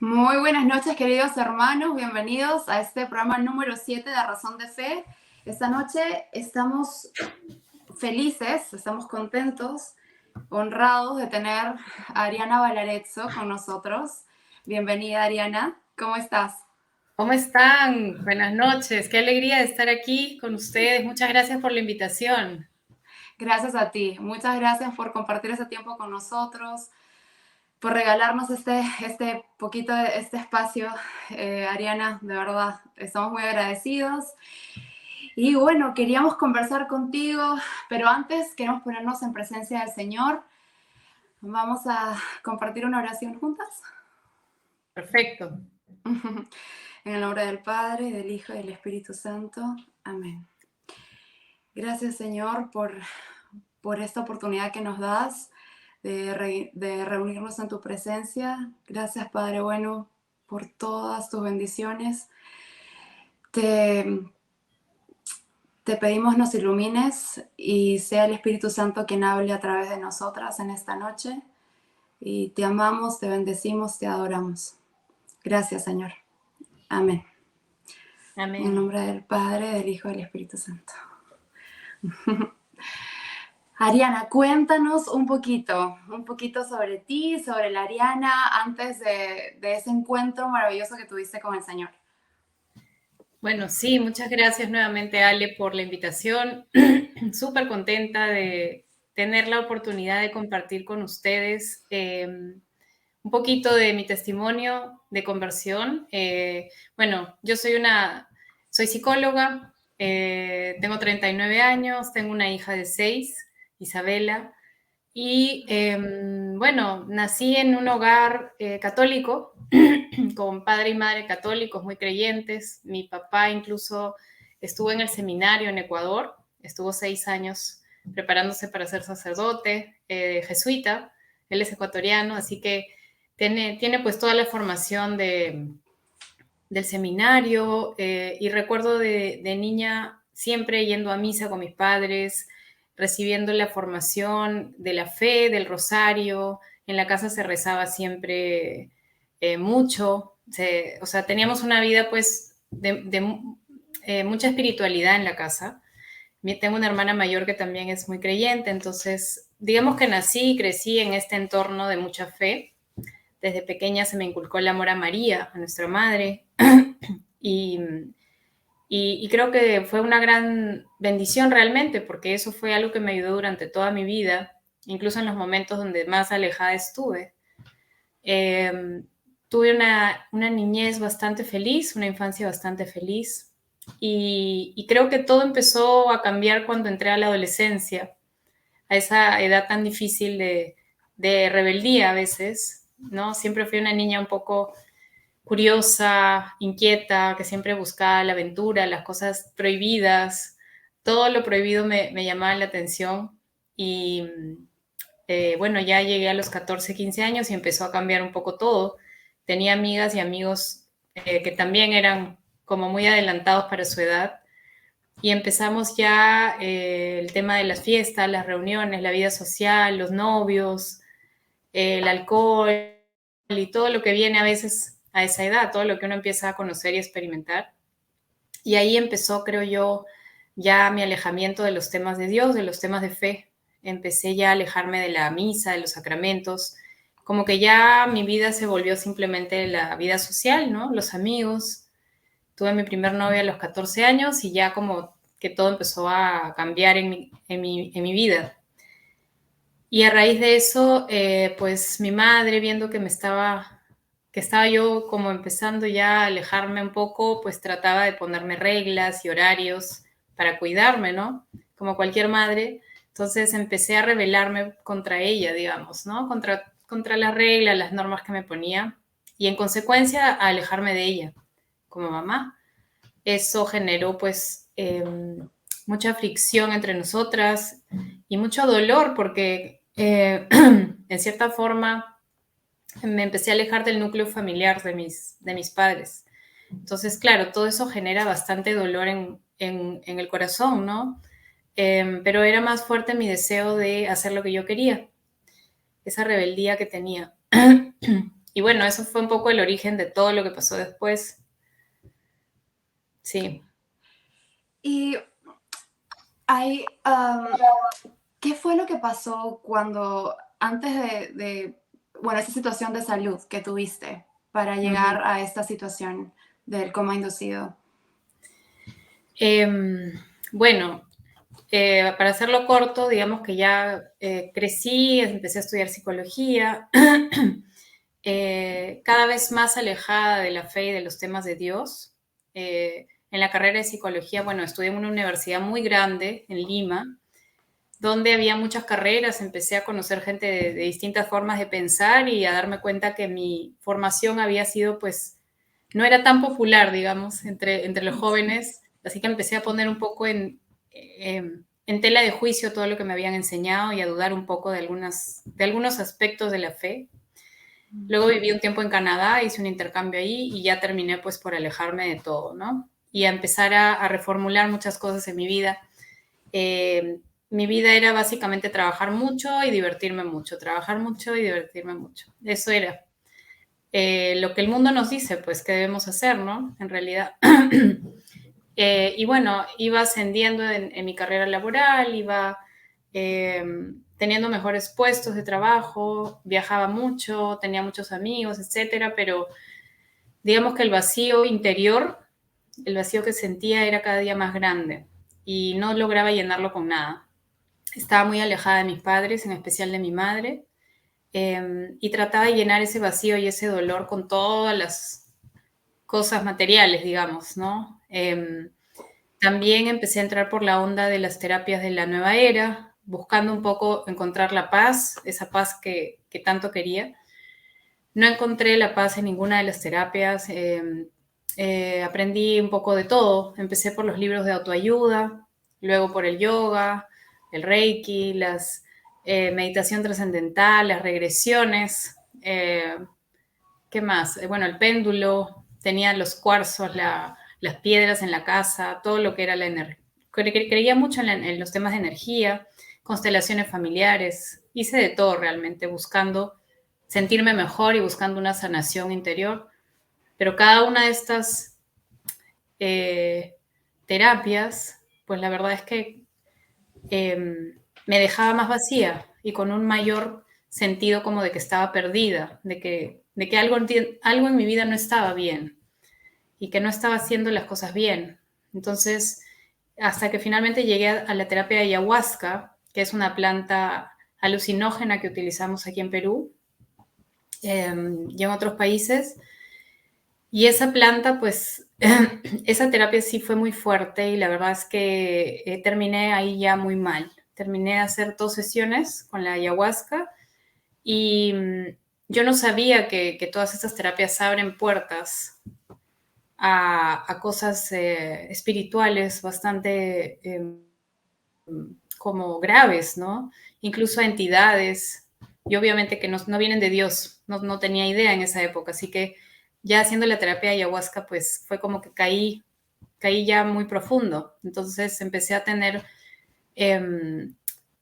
Muy buenas noches, queridos hermanos. Bienvenidos a este programa número 7 de Razón de Fe. Esta noche estamos felices, estamos contentos, honrados de tener a Ariana Valarezzo con nosotros. Bienvenida, Ariana. ¿Cómo estás? ¿Cómo están? Buenas noches. Qué alegría de estar aquí con ustedes. Muchas gracias por la invitación. Gracias a ti. Muchas gracias por compartir ese tiempo con nosotros, por regalarnos este poquito de este espacio. Ariana, de verdad, estamos muy agradecidos. Y bueno, queríamos conversar contigo, pero antes queremos ponernos en presencia del Señor. Vamos a compartir una oración juntas. Perfecto. En el nombre del Padre, del Hijo y del Espíritu Santo. Amén. Gracias, Señor, por esta oportunidad que nos das de reunirnos en tu presencia. Gracias, Padre bueno, por todas tus bendiciones. Te, Te pedimos nos ilumines y sea el Espíritu Santo quien hable a través de nosotras en esta noche. Y te amamos, te bendecimos, te adoramos. Gracias, Señor. Amén. En el Amén. nombre del Padre, del Hijo y del Espíritu Santo. Ariana, cuéntanos un poquito sobre ti, sobre la Ariana, antes de ese encuentro maravilloso que tuviste con el Señor. Bueno, sí, muchas gracias nuevamente, Ale, por la invitación. Súper contenta de tener la oportunidad de compartir con ustedes un poquito de mi testimonio de conversión. Bueno, soy psicóloga, tengo 39 años, tengo una hija de 6, Isabela. Y bueno, nací en un hogar católico, con padre y madre católicos muy creyentes. Mi papá incluso estuvo en el seminario en Ecuador, estuvo 6 años preparándose para ser sacerdote jesuita. Él es ecuatoriano, así que tiene pues toda la formación del seminario, y recuerdo de niña siempre yendo a misa con mis padres, recibiendo la formación de la fe, del rosario. En la casa se rezaba siempre mucho. O sea, teníamos una vida pues de mucha espiritualidad en la casa. Tengo una hermana mayor que también es muy creyente, entonces digamos que nací y crecí en este entorno de mucha fe. Desde pequeña se me inculcó el amor a María, a nuestra madre, y, y creo que fue una gran bendición realmente, porque eso fue algo que me ayudó durante toda mi vida, incluso en los momentos donde más alejada estuve. Eh, Tuve una niñez bastante feliz, una infancia bastante feliz, y creo que todo empezó a cambiar cuando entré a la adolescencia, a esa edad tan difícil de rebeldía a veces, ¿no? Siempre fui una niña un poco curiosa, inquieta, que siempre buscaba la aventura, las cosas prohibidas. Todo lo prohibido me llamaba la atención. Y bueno, ya llegué a los 14, 15 años y empezó a cambiar un poco todo. Tenía amigas y amigos que también eran como muy adelantados para su edad. Y empezamos ya el tema de las fiestas, las reuniones, la vida social, los novios, el alcohol y todo lo que viene a veces a esa edad, todo lo que uno empieza a conocer y experimentar. Y ahí empezó, creo yo, ya mi alejamiento de los temas de Dios, de los temas de fe. Empecé ya a alejarme de la misa, de los sacramentos, como que ya mi vida se volvió simplemente la vida social, ¿no? Los amigos. Tuve mi primer novio a los 14 años y ya como que todo empezó a cambiar en mi vida. Y a raíz de eso, pues mi madre, viendo que estaba yo como empezando ya a alejarme un poco, pues trataba de ponerme reglas y horarios para cuidarme, ¿no? Como cualquier madre. Entonces empecé a rebelarme contra ella, digamos, ¿no? Contra las reglas, las normas que me ponía, y en consecuencia a alejarme de ella como mamá. Eso generó pues mucha fricción entre nosotras y mucho dolor porque en cierta forma me empecé a alejar del núcleo familiar de mis padres. Entonces, claro, todo eso genera bastante dolor en el corazón, ¿no? Pero era más fuerte mi deseo de hacer lo que yo quería, esa rebeldía que tenía. y bueno, eso fue un poco el origen de todo lo que pasó después. Sí. Y hay, ¿qué fue lo que pasó cuando, antes bueno, esa situación de salud que tuviste para llegar a esta situación del coma inducido? Bueno, para hacerlo corto, digamos que ya crecí, empecé a estudiar psicología, cada vez más alejada de la fe y de los temas de Dios. En la carrera de psicología, bueno, estudié en una universidad muy grande en Lima, donde había muchas carreras, empecé a conocer gente de distintas formas de pensar y a darme cuenta que mi formación había sido, pues, no era tan popular, digamos, entre los jóvenes, así que empecé a poner un poco en tela de juicio todo lo que me habían enseñado y a dudar un poco de algunos aspectos de la fe. Luego viví un tiempo en Canadá, hice un intercambio ahí y ya terminé pues por alejarme de todo, ¿no? Y a empezar a reformular muchas cosas en mi vida. Mi vida era básicamente trabajar mucho y divertirme mucho, trabajar mucho y divertirme mucho. Eso era lo que el mundo nos dice, pues, que debemos hacer, ¿no? En realidad. Y bueno, iba ascendiendo en mi carrera laboral, iba teniendo mejores puestos de trabajo, viajaba mucho, tenía muchos amigos, etcétera, pero digamos que el vacío interior, el vacío que sentía era cada día más grande y no lograba llenarlo con nada. Estaba muy alejada de mis padres, en especial de mi madre, y trataba de llenar ese vacío y ese dolor con todas las cosas materiales, digamos, ¿no? También empecé a entrar por la onda de las terapias de la nueva era, buscando un poco encontrar la paz, esa paz que tanto quería. No encontré la paz en ninguna de las terapias. Aprendí un poco de todo. Empecé por los libros de autoayuda, luego por el yoga, el reiki, las meditación trascendental, las regresiones. ¿Qué más? Bueno, el péndulo, tenía los cuarzos, las piedras en la casa, todo lo que era la energía. Creía mucho en los temas de energía, constelaciones familiares. Hice de todo realmente, buscando sentirme mejor y buscando una sanación interior. Pero cada una de estas eh, terapias, pues la verdad es que me dejaba más vacía y con un mayor sentido como de que estaba perdida, de que algo en mi vida no estaba bien y que no estaba haciendo las cosas bien. Entonces, hasta que finalmente llegué a la terapia de ayahuasca, que es una planta alucinógena que utilizamos aquí en Perú y en otros países. Y esa planta, pues, esa terapia sí fue muy fuerte y la verdad es que terminé ahí ya muy mal. Terminé de hacer 2 sesiones con la ayahuasca y yo no sabía que todas estas terapias abren puertas a cosas espirituales bastante como graves, ¿no? Incluso a entidades, y obviamente que no vienen de Dios, no tenía idea en esa época, así que ya haciendo la terapia de ayahuasca, pues fue como que caí ya muy profundo, entonces empecé a tener eh,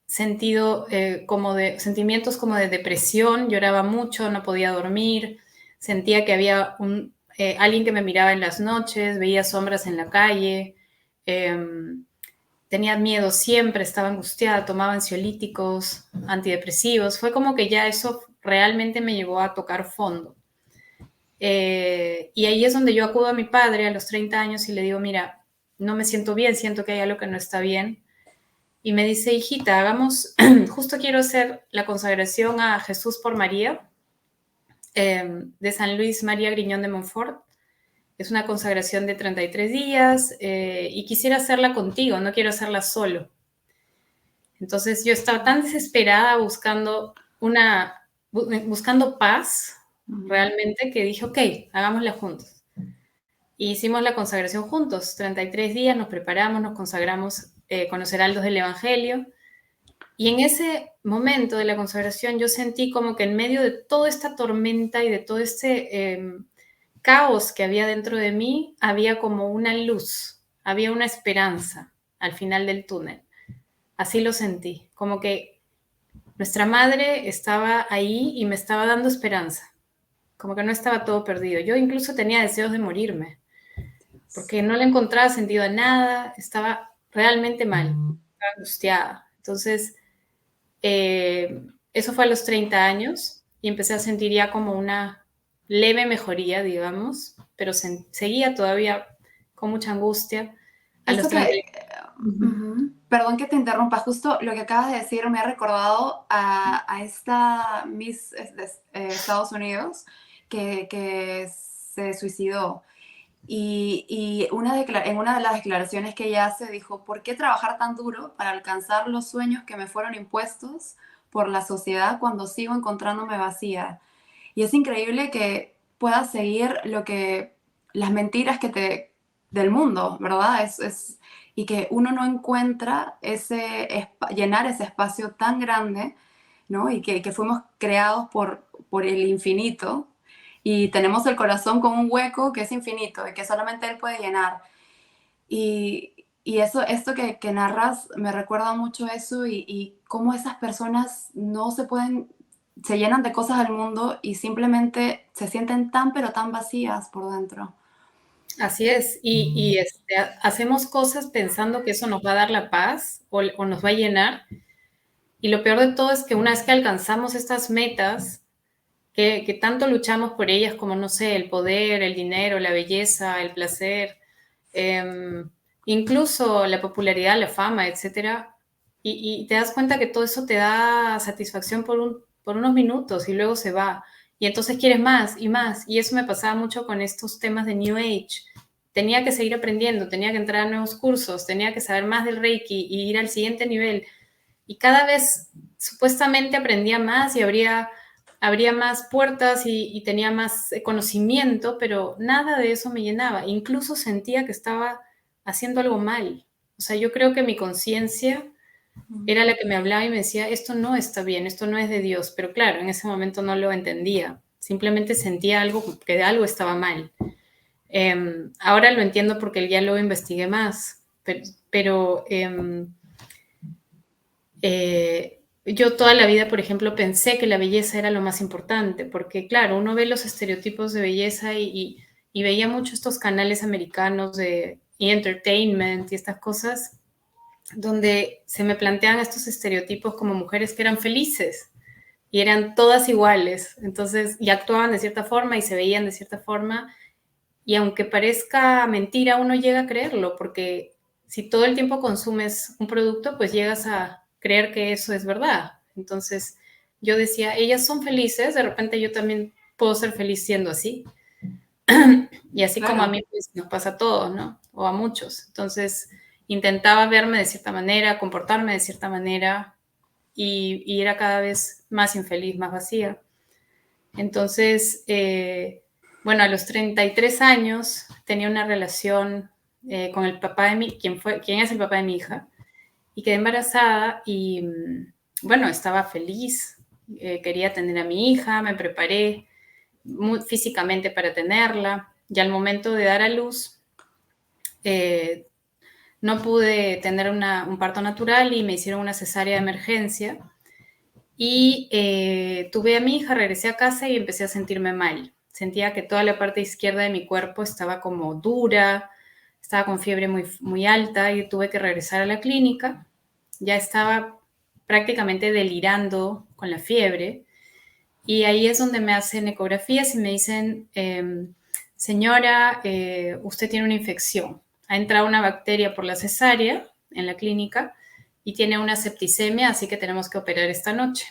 sentimientos como de depresión, lloraba mucho, no podía dormir, sentía que había alguien que me miraba en las noches, veía sombras en la calle, tenía miedo siempre, estaba angustiada, tomaba ansiolíticos, antidepresivos, fue como que ya eso realmente me llevó a tocar fondo. Y ahí es donde yo acudo a mi padre a los 30 años y le digo, mira, no me siento bien, siento que hay algo que no está bien. Y me dice, hijita, hagamos, justo quiero hacer la consagración a Jesús por María, de San Luis María Griñón de Montfort. Es una consagración de 33 días y quisiera hacerla contigo, no quiero hacerla solo. Entonces yo estaba tan desesperada buscando paz realmente que dije, ok, hagámosla juntos. Y hicimos la consagración juntos, 33 días, nos preparamos, nos consagramos con los heraldos del Evangelio. Y en ese momento de la consagración yo sentí como que en medio de toda esta tormenta y de todo este caos que había dentro de mí, había como una luz, había una esperanza al final del túnel. Así lo sentí, como que nuestra madre estaba ahí y me estaba dando esperanza. como que no estaba todo perdido. Yo incluso tenía deseos de morirme, porque no le encontraba sentido a nada, estaba realmente mal, estaba angustiada. Entonces, eso fue a los 30 años y empecé a sentir ya como una leve mejoría, digamos, pero seguía todavía con mucha angustia. A los Esto 30. que, Ujú. perdón que te interrumpa, justo lo que acabas de decir me ha recordado a esta Miss de Estados Unidos que se suicidó. Y en una de las declaraciones que ella hace dijo, ¿por qué trabajar tan duro para alcanzar los sueños que me fueron impuestos por la sociedad cuando sigo encontrándome vacía? Y es increíble que puedas seguir las mentiras del mundo, ¿verdad? Y que uno no encuentra llenar ese espacio tan grande, ¿no? Y que fuimos creados por el infinito y tenemos el corazón con un hueco que es infinito y que solamente Él puede llenar. Y esto que narras me recuerda mucho eso y cómo esas personas no se llenan de cosas del mundo y simplemente se sienten tan pero tan vacías por dentro. Así es, hacemos cosas pensando que eso nos va a dar la paz o nos va a llenar. Y lo peor de todo es que una vez que alcanzamos estas metas, que tanto luchamos por ellas como, no sé, el poder, el dinero, la belleza, el placer, eh, incluso la popularidad, la fama, etcétera, y te das cuenta que todo eso te da satisfacción por unos minutos y luego se va. Y entonces quieres más y más. Y eso me pasaba mucho con estos temas de New Age. Tenía que seguir aprendiendo, tenía que entrar a nuevos cursos, tenía que saber más del Reiki y ir al siguiente nivel. Y cada vez supuestamente aprendía más y habría más puertas y tenía más conocimiento, pero nada de eso me llenaba. Incluso sentía que estaba haciendo algo mal. O sea, yo creo que mi conciencia era la que me hablaba y me decía, esto no está bien, esto no es de Dios. Pero claro, en ese momento no lo entendía. Simplemente sentía algo, que algo estaba mal. Ahora lo entiendo porque ya lo investigué más, pero yo toda la vida, por ejemplo, pensé que la belleza era lo más importante, porque claro, uno ve los estereotipos de belleza y veía mucho estos canales americanos y entertainment y estas cosas, donde se me plantean estos estereotipos como mujeres que eran felices y eran todas iguales, entonces, y actuaban de cierta forma y se veían de cierta forma, y aunque parezca mentira, uno llega a creerlo, porque si todo el tiempo consumes un producto, pues llegas a creer que eso es verdad. Entonces yo decía, ellas son felices, de repente yo también puedo ser feliz siendo así. Y así como a Claro, mí pues, nos pasa a todos, ¿no? O a muchos. Entonces intentaba verme de cierta manera, comportarme de cierta manera y era cada vez más infeliz, más vacía. Entonces, bueno, a los 33 años tenía una relación con el papá de quien es el papá de mi hija, y quedé embarazada y, bueno, estaba feliz, quería tener a mi hija, me preparé físicamente para tenerla, y al momento de dar a luz, eh, no pude tener un parto natural y me hicieron una cesárea de emergencia. Y tuve a mi hija, regresé a casa y empecé a sentirme mal. Sentía que toda la parte izquierda de mi cuerpo estaba como dura, estaba con fiebre muy, muy alta y tuve que regresar a la clínica. Ya estaba prácticamente delirando con la fiebre y ahí es donde me hacen ecografías y me dicen, señora, usted tiene una infección. Ha entrado una bacteria por la cesárea en la clínica y tiene una septicemia, así que tenemos que operar esta noche.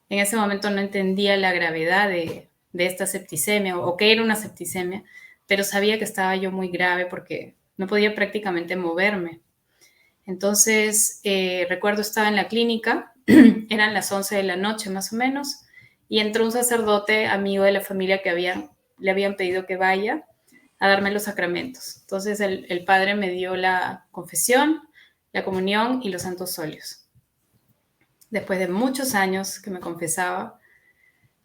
En ese momento no entendía la gravedad de esta septicemia o qué era una septicemia, pero sabía que estaba yo muy grave porque no podía prácticamente moverme. Entonces, recuerdo estaba en la clínica, eran las 11 de la noche más o menos, y entró un sacerdote amigo de la familia que le habían pedido que vaya a darme los sacramentos. Entonces, el padre me dio la confesión, la comunión y los santos óleos. Después de muchos años que me confesaba,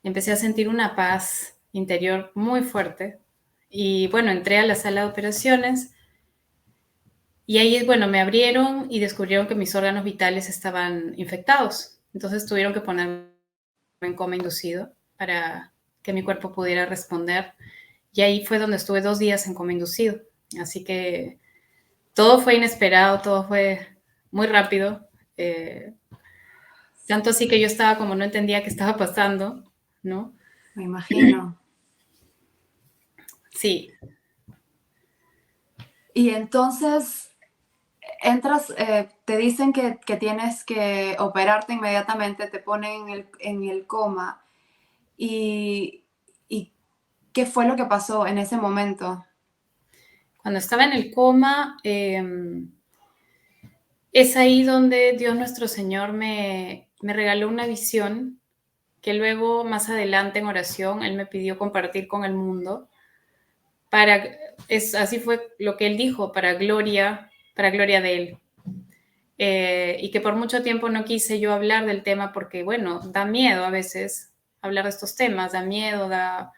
empecé a sentir una paz interior muy fuerte. Y bueno, entré a la sala de operaciones y ahí, bueno, me abrieron y descubrieron que mis órganos vitales estaban infectados. Entonces tuvieron que ponerme en coma inducido para que mi cuerpo pudiera responder. Y ahí fue donde estuve 2 días en coma inducido. Así que todo fue inesperado, todo fue muy rápido. Tanto así que yo estaba como no entendía qué estaba pasando, ¿no? Me imagino. Sí. Y entonces entras, te dicen que tienes que operarte inmediatamente, te ponen en el coma. ¿Y qué fue lo que pasó en ese momento? Cuando estaba en el coma, es ahí donde Dios nuestro Señor me regaló una visión que luego, más adelante en oración, Él me pidió compartir con el mundo. Así fue lo que Él dijo, para gloria de Él. Y que por mucho tiempo no quise yo hablar del tema porque, bueno, da miedo a veces hablar de estos temas, da miedo, da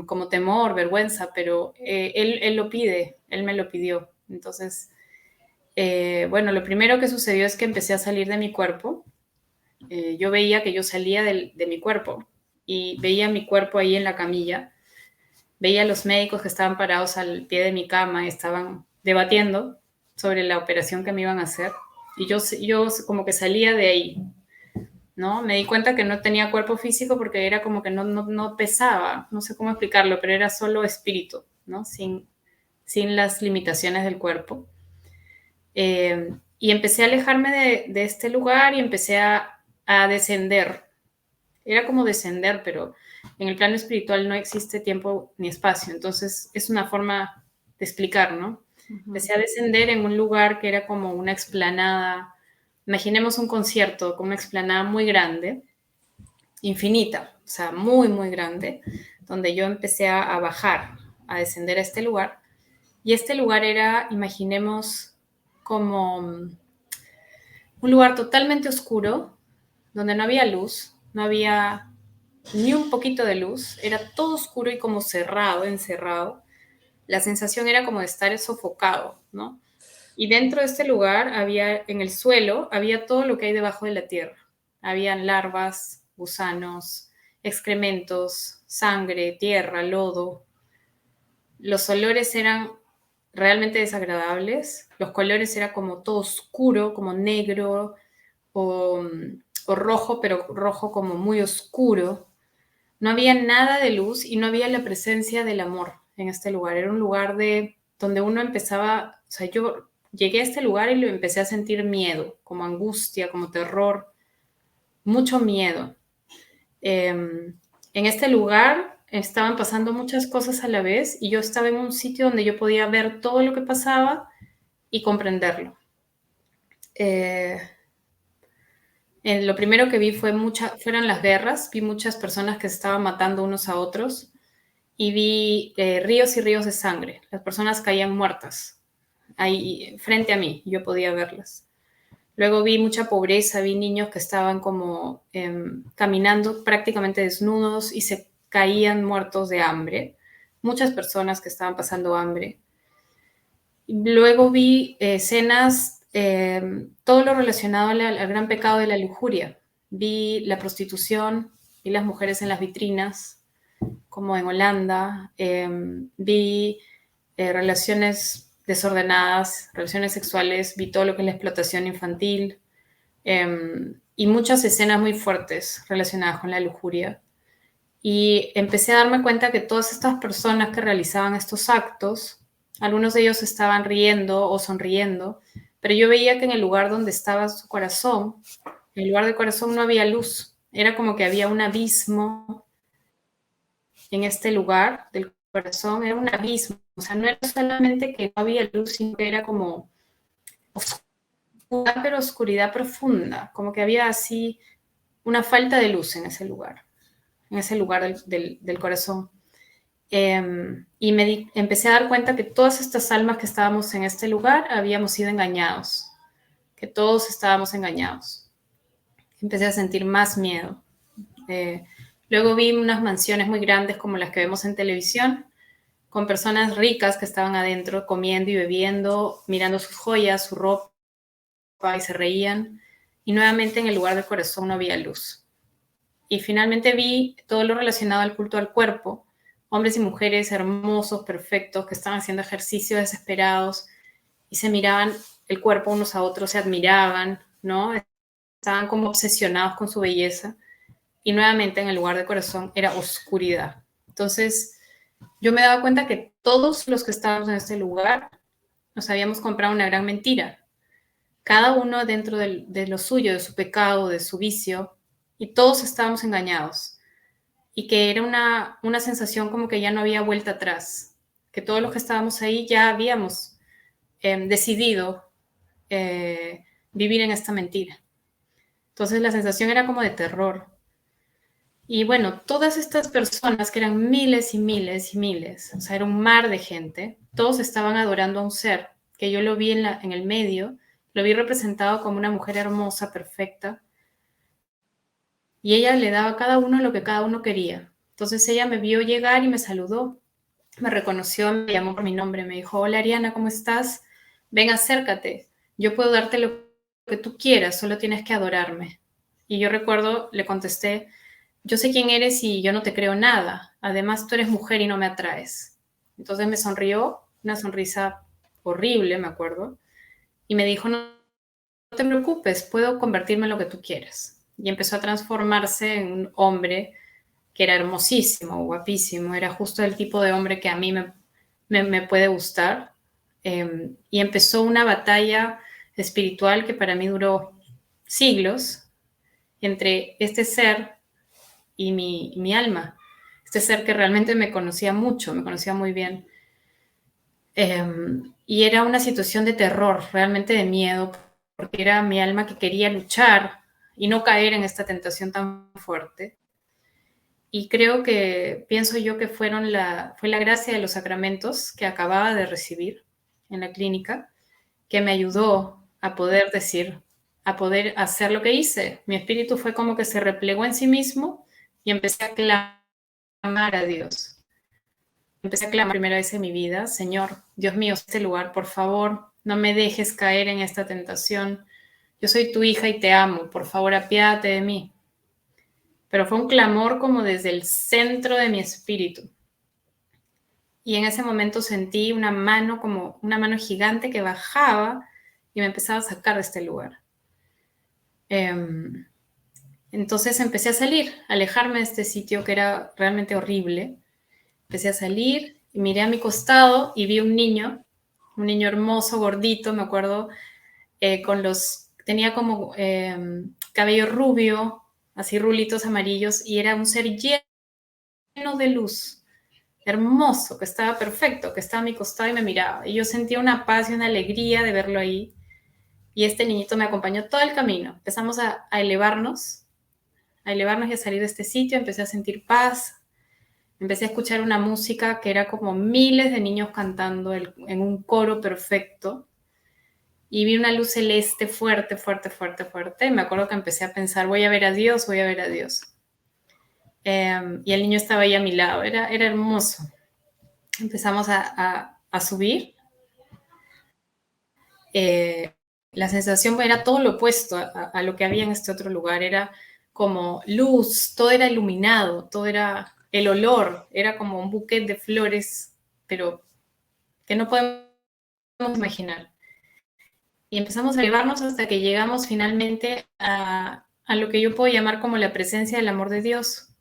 como temor, vergüenza, pero él lo pide, Él me lo pidió. Entonces, bueno, lo primero que sucedió es que empecé a salir de mi cuerpo. Yo veía que yo salía de mi cuerpo y veía mi cuerpo ahí en la camilla. Veía a los médicos que estaban parados al pie de mi cama y estaban debatiendo sobre la operación que me iban a hacer. Y yo como que salía de ahí, ¿no? Me di cuenta que no tenía cuerpo físico porque era como que no pesaba, no sé cómo explicarlo, pero era solo espíritu, ¿no? Sin las limitaciones del cuerpo. Y empecé a alejarme de este lugar y empecé a descender. Era como descender, pero en el plano espiritual no existe tiempo ni espacio, entonces es una forma de explicar, ¿no? Empecé a descender en un lugar que era como una explanada, imaginemos un concierto con una explanada muy grande, infinita, o sea, muy, muy grande, donde yo empecé a bajar, a descender a este lugar, y este lugar era, imaginemos, como un lugar totalmente oscuro, donde no había luz, no había ni un poquito de luz, era todo oscuro y como cerrado, encerrado. La sensación era como de estar sofocado, ¿no? Y dentro de este lugar había, en el suelo, había todo lo que hay debajo de la tierra. Habían larvas, gusanos, excrementos, sangre, tierra, lodo. Los olores eran realmente desagradables. Los colores era como todo oscuro, como negro o, o rojo, pero rojo como muy oscuro. No había nada de luz y no había la presencia del amor en este lugar. Era un lugar donde uno empezaba, o sea, yo llegué a este lugar y lo empecé a sentir miedo, como angustia, como terror, mucho miedo. En este lugar estaban pasando muchas cosas a la vez y yo estaba en un sitio donde yo podía ver todo lo que pasaba y comprenderlo. Eh, lo primero que vi fueron las guerras, vi muchas personas que se estaban matando unos a otros y vi ríos y ríos de sangre. Las personas caían muertas ahí frente a mí, yo podía verlas. Luego vi mucha pobreza, vi niños que estaban como caminando prácticamente desnudos y se caían muertos de hambre. Muchas personas que estaban pasando hambre. Luego vi escenas, todo lo relacionado al gran pecado de la lujuria. Vi la prostitución, vi las mujeres en las vitrinas, como en Holanda. Vi relaciones desordenadas, relaciones sexuales, vi todo lo que es la explotación infantil y muchas escenas muy fuertes relacionadas con la lujuria. Y empecé a darme cuenta que todas estas personas que realizaban estos actos, algunos de ellos estaban riendo o sonriendo, pero yo veía que en el lugar donde estaba su corazón, en el lugar del corazón no había luz. Era como que había un abismo en este lugar del corazón, era un abismo. O sea, no era solamente que no había luz, sino que era como oscuridad, pero oscuridad profunda, como que había así una falta de luz en ese lugar del corazón. Y empecé a dar cuenta que todas estas almas que estábamos en este lugar habíamos sido engañados, que todos estábamos engañados. Empecé a sentir más miedo. Luego vi unas mansiones muy grandes como las que vemos en televisión, con personas ricas que estaban adentro comiendo y bebiendo, mirando sus joyas, su ropa y se reían. Y nuevamente en el lugar del corazón no había luz. y finalmente vi todo lo relacionado al culto al cuerpo, hombres y mujeres hermosos, perfectos, que estaban haciendo ejercicio desesperados y se miraban el cuerpo unos a otros, se admiraban, ¿no? Estaban como obsesionados con su belleza y nuevamente en el lugar de corazón era oscuridad. Entonces yo me daba cuenta que todos los que estábamos en este lugar nos habíamos comprado una gran mentira, cada uno dentro de lo suyo, de su pecado, de su vicio, y todos estábamos engañados. Y que era una sensación como que ya no había vuelta atrás, que todos los que estábamos ahí ya habíamos decidido vivir en esta mentira. Entonces la sensación era como de terror. Y bueno, todas estas personas, que eran miles y miles y miles, o sea, era un mar de gente, todos estaban adorando a un ser, que yo lo vi en el medio, lo vi representado como una mujer hermosa, perfecta, y ella le daba a cada uno lo que cada uno quería. Entonces ella me vio llegar y me saludó, me reconoció, me llamó por mi nombre, me dijo: hola Ariana, ¿cómo estás? Ven, acércate, yo puedo darte lo que tú quieras, solo tienes que adorarme. Y yo recuerdo, le contesté: yo sé quién eres y yo no te creo nada, además tú eres mujer y no me atraes. Entonces me sonrió, una sonrisa horrible, me acuerdo, y me dijo: no te preocupes, puedo convertirme en lo que tú quieras. Y empezó a transformarse en un hombre que era hermosísimo, guapísimo, era justo el tipo de hombre que a mí me puede gustar. Y empezó una batalla espiritual que para mí duró siglos entre este ser y mi alma, este ser que realmente me conocía mucho, me conocía muy bien. Y era una situación de terror, realmente de miedo, porque era mi alma que quería luchar y no caer en esta tentación tan fuerte. Y creo que, pienso yo que fue la gracia de los sacramentos que acababa de recibir en la clínica, que me ayudó a poder decir, a poder hacer lo que hice. Mi espíritu fue como que se replegó en sí mismo y empecé a clamar a Dios. Empecé a clamar primera vez en mi vida: Señor, Dios mío, este lugar, por favor, no me dejes caer en esta tentación. Yo soy tu hija y te amo, por favor, apiádate de mí. Pero fue un clamor como desde el centro de mi espíritu. Y en ese momento sentí una mano, como una mano gigante que bajaba y me empezaba a sacar de este lugar. Entonces empecé a salir, a alejarme de este sitio que era realmente horrible. Empecé a salir y miré a mi costado y vi un niño hermoso, gordito, me acuerdo, tenía como cabello rubio, así rulitos amarillos, y era un ser lleno de luz, hermoso, que estaba perfecto, que estaba a mi costado y me miraba. Y yo sentía una paz y una alegría de verlo ahí. Y este niñito me acompañó todo el camino. Empezamos a elevarnos y a salir de este sitio. Empecé a sentir paz. Empecé a escuchar una música que era como miles de niños cantando en un coro perfecto. Y vi una luz celeste fuerte, fuerte, fuerte, fuerte. Y me acuerdo que empecé a pensar: voy a ver a Dios, voy a ver a Dios. Y el niño estaba ahí a mi lado. Era hermoso. Empezamos a subir. La sensación era todo lo opuesto a lo que había en este otro lugar. Era como luz, todo era iluminado, todo era el olor, era como un buquete de flores, pero que no podemos imaginar. Y empezamos a elevarnos hasta que llegamos finalmente a lo que yo puedo llamar como la presencia del amor de Dios.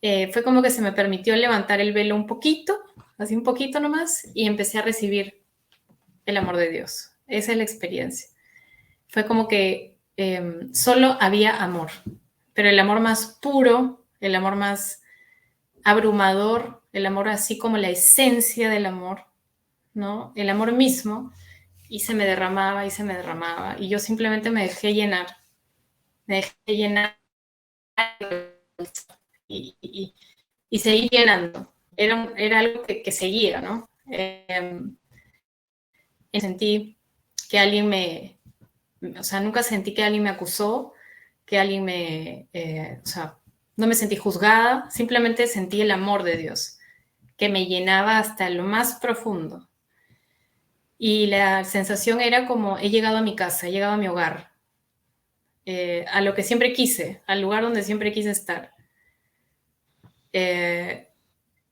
Fue como que se me permitió levantar el velo un poquito, así un poquito nomás, y empecé a recibir el amor de Dios. Esa es la experiencia. Fue como que solo había amor, pero el amor más puro, el amor más abrumador, el amor así como la esencia del amor, ¿no? El amor mismo, y se me derramaba y se me derramaba, y yo simplemente me dejé llenar y seguí llenando. Era algo que seguía, ¿no? Sentí que alguien o sea, nunca sentí que alguien me acusó, que alguien o sea, no me sentí juzgada, simplemente sentí el amor de Dios, que me llenaba hasta lo más profundo. Y la sensación era como: he llegado a mi casa, he llegado a mi hogar. a lo que siempre quise, al lugar donde siempre quise estar.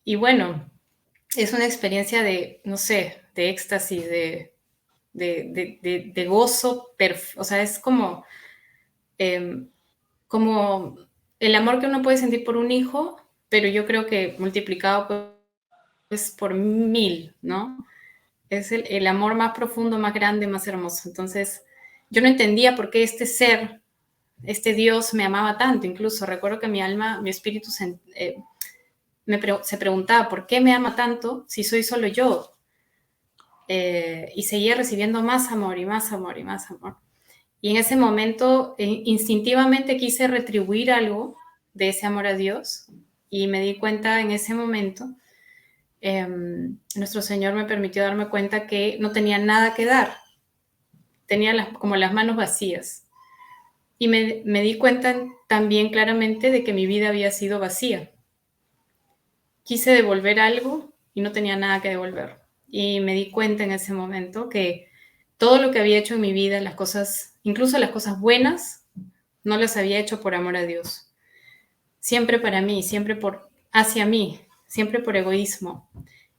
Y bueno, es una experiencia de, no sé, de éxtasis, de gozo, o sea, es eh, como el amor que uno puede sentir por un hijo, pero yo creo que multiplicado pues por 1000, ¿no? Es el amor más profundo, más grande, más hermoso. Entonces, yo no entendía por qué este ser, este Dios me amaba tanto. Incluso recuerdo que mi alma, mi espíritu se preguntaba, ¿por qué me ama tanto si soy solo yo? Y seguía recibiendo más amor y más amor y más amor. Y en ese momento, instintivamente quise retribuir algo de ese amor a Dios y me di cuenta en ese momento, nuestro Señor me permitió darme cuenta que no tenía nada que dar, tenía como las manos vacías. Y me di cuenta también claramente de que mi vida había sido vacía. Quise devolver algo y no tenía nada que devolver. Y me di cuenta en ese momento que todo lo que había hecho en mi vida, las cosas, incluso las cosas buenas, no las había hecho por amor a Dios. Siempre para mí, siempre hacia mí, siempre por egoísmo.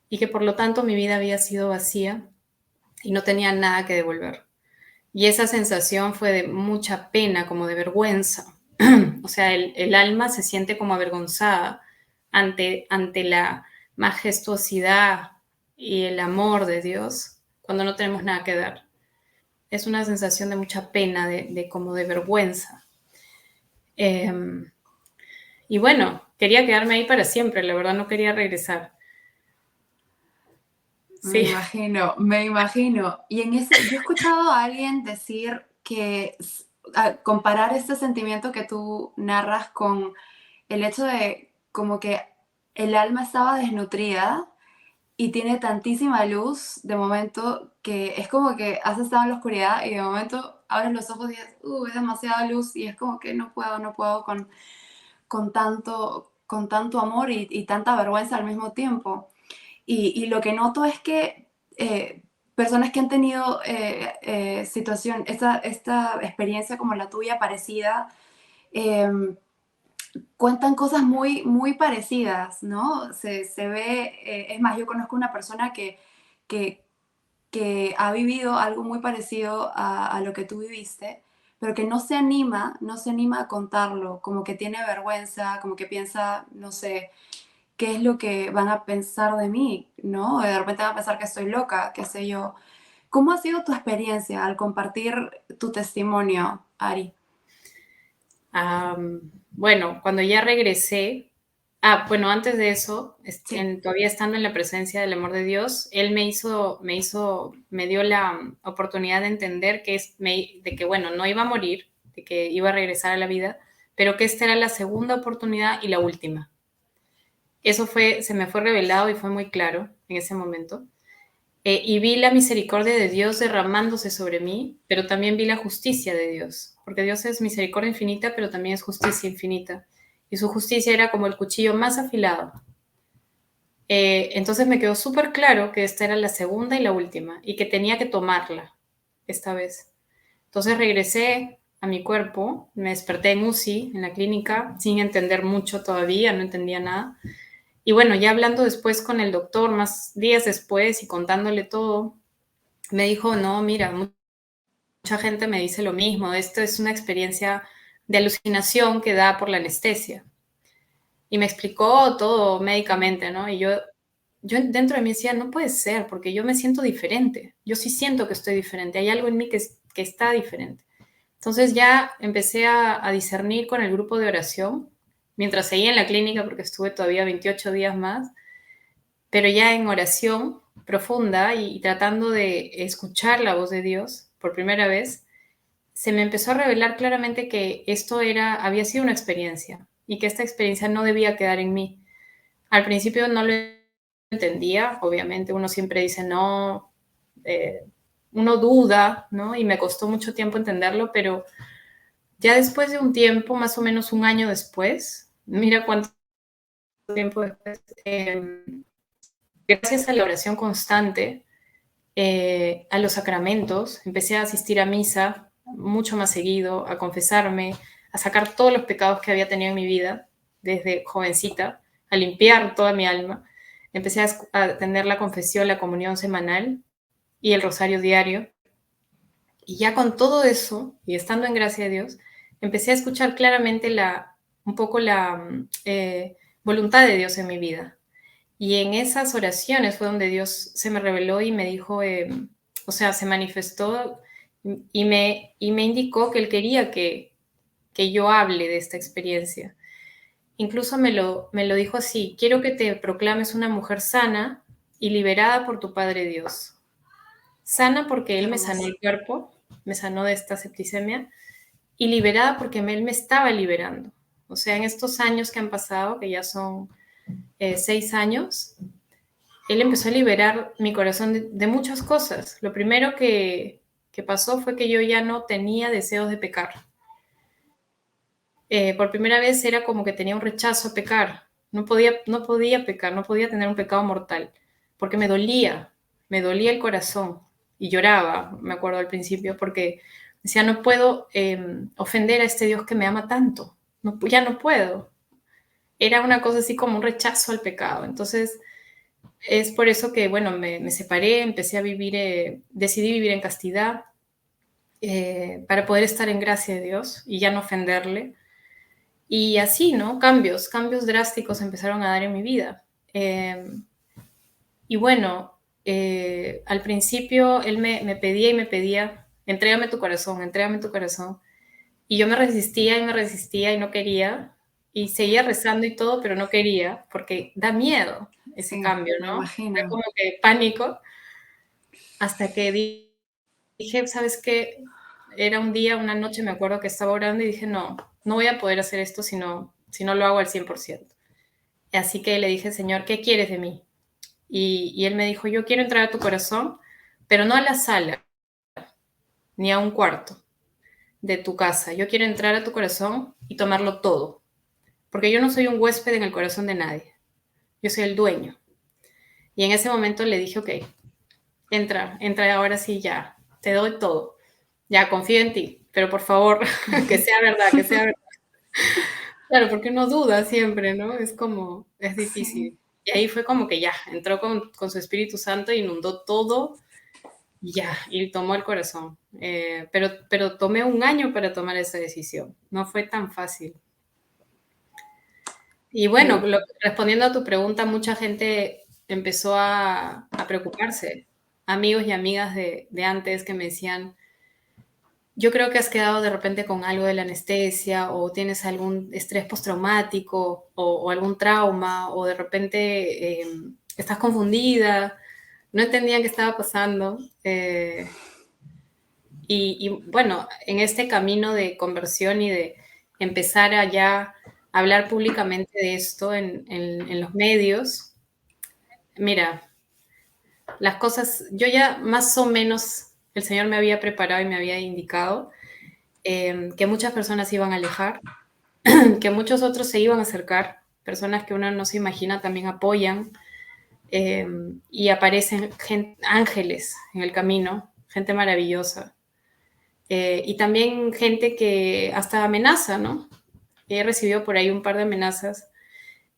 Y que por lo tanto mi vida había sido vacía y no tenía nada que devolver. Y esa sensación fue de mucha pena, como de vergüenza. O sea, el alma se siente como avergonzada ante la majestuosidad y el amor de Dios cuando no tenemos nada que dar. Es una sensación de mucha pena, como de vergüenza. Y bueno, quería quedarme ahí para siempre, la verdad no quería regresar. Me Sí. imagino, me imagino. Y yo he escuchado a alguien decir que comparar este sentimiento que tú narras con el hecho de como que el alma estaba desnutrida y tiene tantísima luz de momento que es como que has estado en la oscuridad y de momento abres los ojos y dices, es demasiada luz y es como que no puedo con tanto amor y tanta vergüenza al mismo tiempo. Y lo que noto es que personas que han tenido esta experiencia como la tuya parecida, eh, cuentan cosas muy parecidas, ¿no? Se ve, es más, yo conozco una persona que, que ha vivido algo muy parecido a lo que tú viviste, pero que no se anima a contarlo, como que tiene vergüenza, como que piensa, no sé, qué es lo que van a pensar de mí, ¿no? De repente van a pensar que estoy loca, qué sé yo. ¿Cómo ha sido tu experiencia al compartir tu testimonio, Ari? Bueno, cuando ya regresé, bueno, antes de eso, Sí. todavía estando en la presencia del amor de Dios, Él me dio la oportunidad de entender de que, bueno, no iba a morir, de que iba a regresar a la vida, pero que esta era la segunda oportunidad y la última. Eso se me fue revelado y fue muy claro en ese momento. Y vi la misericordia de Dios derramándose sobre mí, pero también vi la justicia de Dios, porque Dios es misericordia infinita, pero también es justicia infinita. Y su justicia era como el cuchillo más afilado. Entonces me quedó súper claro que esta era la segunda y la última, y que tenía que tomarla esta vez. Entonces regresé a mi cuerpo, me desperté en UCI, en la clínica, sin entender mucho todavía, no entendía nada. Y bueno, ya hablando después con el doctor, más días después y contándole todo, me dijo, no, mira, mucha gente me dice lo mismo, esto es una experiencia de alucinación que da por la anestesia. Y me explicó todo médicamente, ¿no? Y yo dentro de mí decía, no puede ser, porque yo me siento diferente, yo sí siento que estoy diferente, hay algo en mí que está diferente. Entonces ya empecé a discernir con el grupo de oración, mientras seguía en la clínica, porque estuve todavía 28 días más, pero ya en oración profunda y tratando de escuchar la voz de Dios por primera vez, se me empezó a revelar claramente que había sido una experiencia y que esta experiencia no debía quedar en mí. Al principio no lo entendía, obviamente uno siempre dice no, uno duda, ¿no? Y me costó mucho tiempo entenderlo, pero ya después de un tiempo, más o menos un año después, mira cuánto tiempo después, gracias a la oración constante, a los sacramentos, empecé a asistir a misa, mucho más seguido, a confesarme, a sacar todos los pecados que había tenido en mi vida desde jovencita, a limpiar toda mi alma. Empecé a tener la confesión, la comunión semanal y el rosario diario. Y ya con todo eso, y estando en gracia de Dios, empecé a escuchar claramente un poco la voluntad de Dios en mi vida. Y en esas oraciones fue donde Dios se me reveló y me dijo, o sea, se manifestó y me indicó que Él quería que yo hable de esta experiencia. Incluso me lo dijo así: quiero que te proclames una mujer sana y liberada por tu Padre Dios. Sana porque Qué Él me sanó hermoso. el cuerpo, me sanó de esta septicemia, y liberada porque Él me estaba liberando. O sea, en estos años que han pasado, que ya son 6 años, Él empezó a liberar mi corazón de muchas cosas. Lo primero que pasó fue que yo ya no tenía deseos de pecar. Por primera vez era como que tenía un rechazo a pecar. No podía pecar, no podía tener un pecado mortal, porque me dolía el corazón y lloraba, me acuerdo al principio, porque decía, no puedo ofender a este Dios que me ama tanto, no, ya no puedo. Era una cosa así como un rechazo al pecado. Entonces, es por eso que, bueno, me separé, empecé a vivir, decidí vivir en castidad, para poder estar en gracia de Dios y ya no ofenderle. Y así, ¿no? Cambios drásticos empezaron a dar en mi vida. Eh, y bueno, al principio él me pedía y me pedía, entrégame tu corazón, entrégame tu corazón. Y yo me resistía y no quería. Y seguía rezando y todo, pero no quería, porque da miedo ese Sí, cambio, me ¿no? Da imagino. como que pánico, hasta que dije, ¿sabes qué? Era un día, una noche, me acuerdo que estaba orando y dije, no, no voy a poder hacer esto si no lo hago al 100%. Así que le dije, Señor, ¿qué quieres de mí? Y él me dijo, yo quiero entrar a tu corazón, pero no a la sala, ni a un cuarto de tu casa. Yo quiero entrar a tu corazón y tomarlo todo, porque yo no soy un huésped en el corazón de nadie, yo soy el dueño. Y en ese momento le dije, ok, entra ahora sí ya, te doy todo, ya confío en ti, pero por favor, que sea verdad, que sea verdad. Claro, porque uno duda siempre, ¿no? Es Sí. difícil. Y ahí fue como que ya, entró con su Espíritu Santo, inundó todo y ya, y tomó el corazón. Pero tomé un año para tomar esa decisión. No fue tan fácil. Y bueno, Sí. respondiendo a tu pregunta, mucha gente empezó a preocuparse. Amigos y amigas de antes que me decían, yo creo que has quedado de repente con algo de la anestesia o tienes algún estrés postraumático o algún trauma o de repente estás confundida, no entendían qué estaba pasando. Y bueno, en este camino de conversión y de empezar a ya hablar públicamente de esto en los medios, mira, las cosas, yo ya más o menos el Señor me había preparado y me había indicado que muchas personas se iban a alejar, que muchos otros se iban a acercar, personas que uno no se imagina también apoyan, eh, y aparecen ángeles en el camino, gente maravillosa, y también gente que hasta amenaza, ¿no? He recibido por ahí un par de amenazas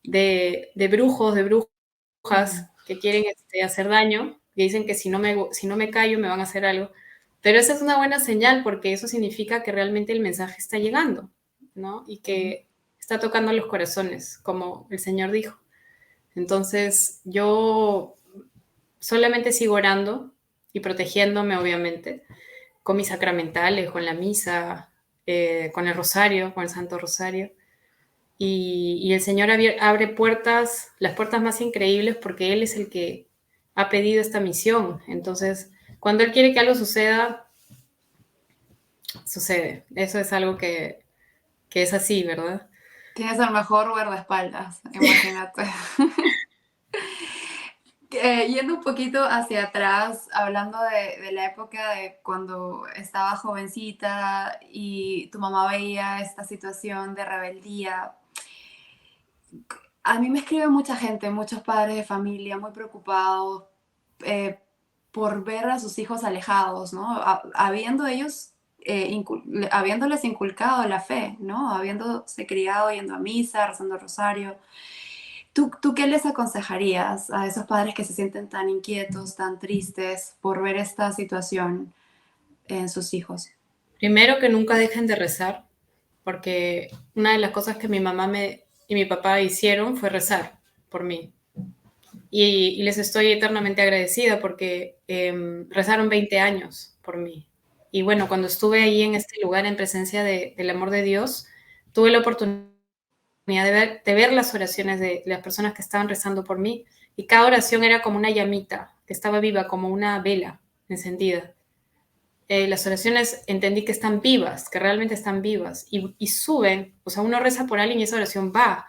de brujos, de brujas que quieren hacer daño, que dicen que si no me callo me van a hacer algo. Pero esa es una buena señal porque eso significa que realmente el mensaje está llegando, ¿no? Y que está tocando los corazones, como el Señor dijo. Entonces, yo solamente sigo orando y protegiéndome, obviamente, con mis sacramentales, con la misa, con el rosario, con el Santo Rosario. Y el Señor abre puertas, las puertas más increíbles, porque Él es el que ha pedido esta misión. Entonces, cuando Él quiere que algo suceda, sucede. Eso es algo que es así, ¿verdad? Tienes el mejor guardaespaldas, imagínate. Yendo un poquito hacia atrás, hablando de la época de cuando estaba jovencita y tu mamá veía esta situación de rebeldía, a mí me escribe mucha gente, muchos padres de familia muy preocupados eh, por ver a sus hijos alejados, ¿no? Habiendo ellos habiéndoles inculcado la fe, ¿no? Habiéndose criado yendo a misa, rezando el rosario. ¿Tú qué les aconsejarías a esos padres que se sienten tan inquietos, tan tristes por ver esta situación en sus hijos? Primero, que nunca dejen de rezar, porque una de las cosas que mi mamá y mi papá hicieron fue rezar por mí. Y les estoy eternamente agradecida porque rezaron 20 años por mí. Y bueno, cuando estuve ahí en este lugar en presencia del amor de Dios, tuve la oportunidad de ver las oraciones de las personas que estaban rezando por mí, y cada oración era como una llamita que estaba viva, como una vela encendida. Las oraciones entendí que están vivas, que realmente están vivas, y suben, o sea, uno reza por alguien y esa oración va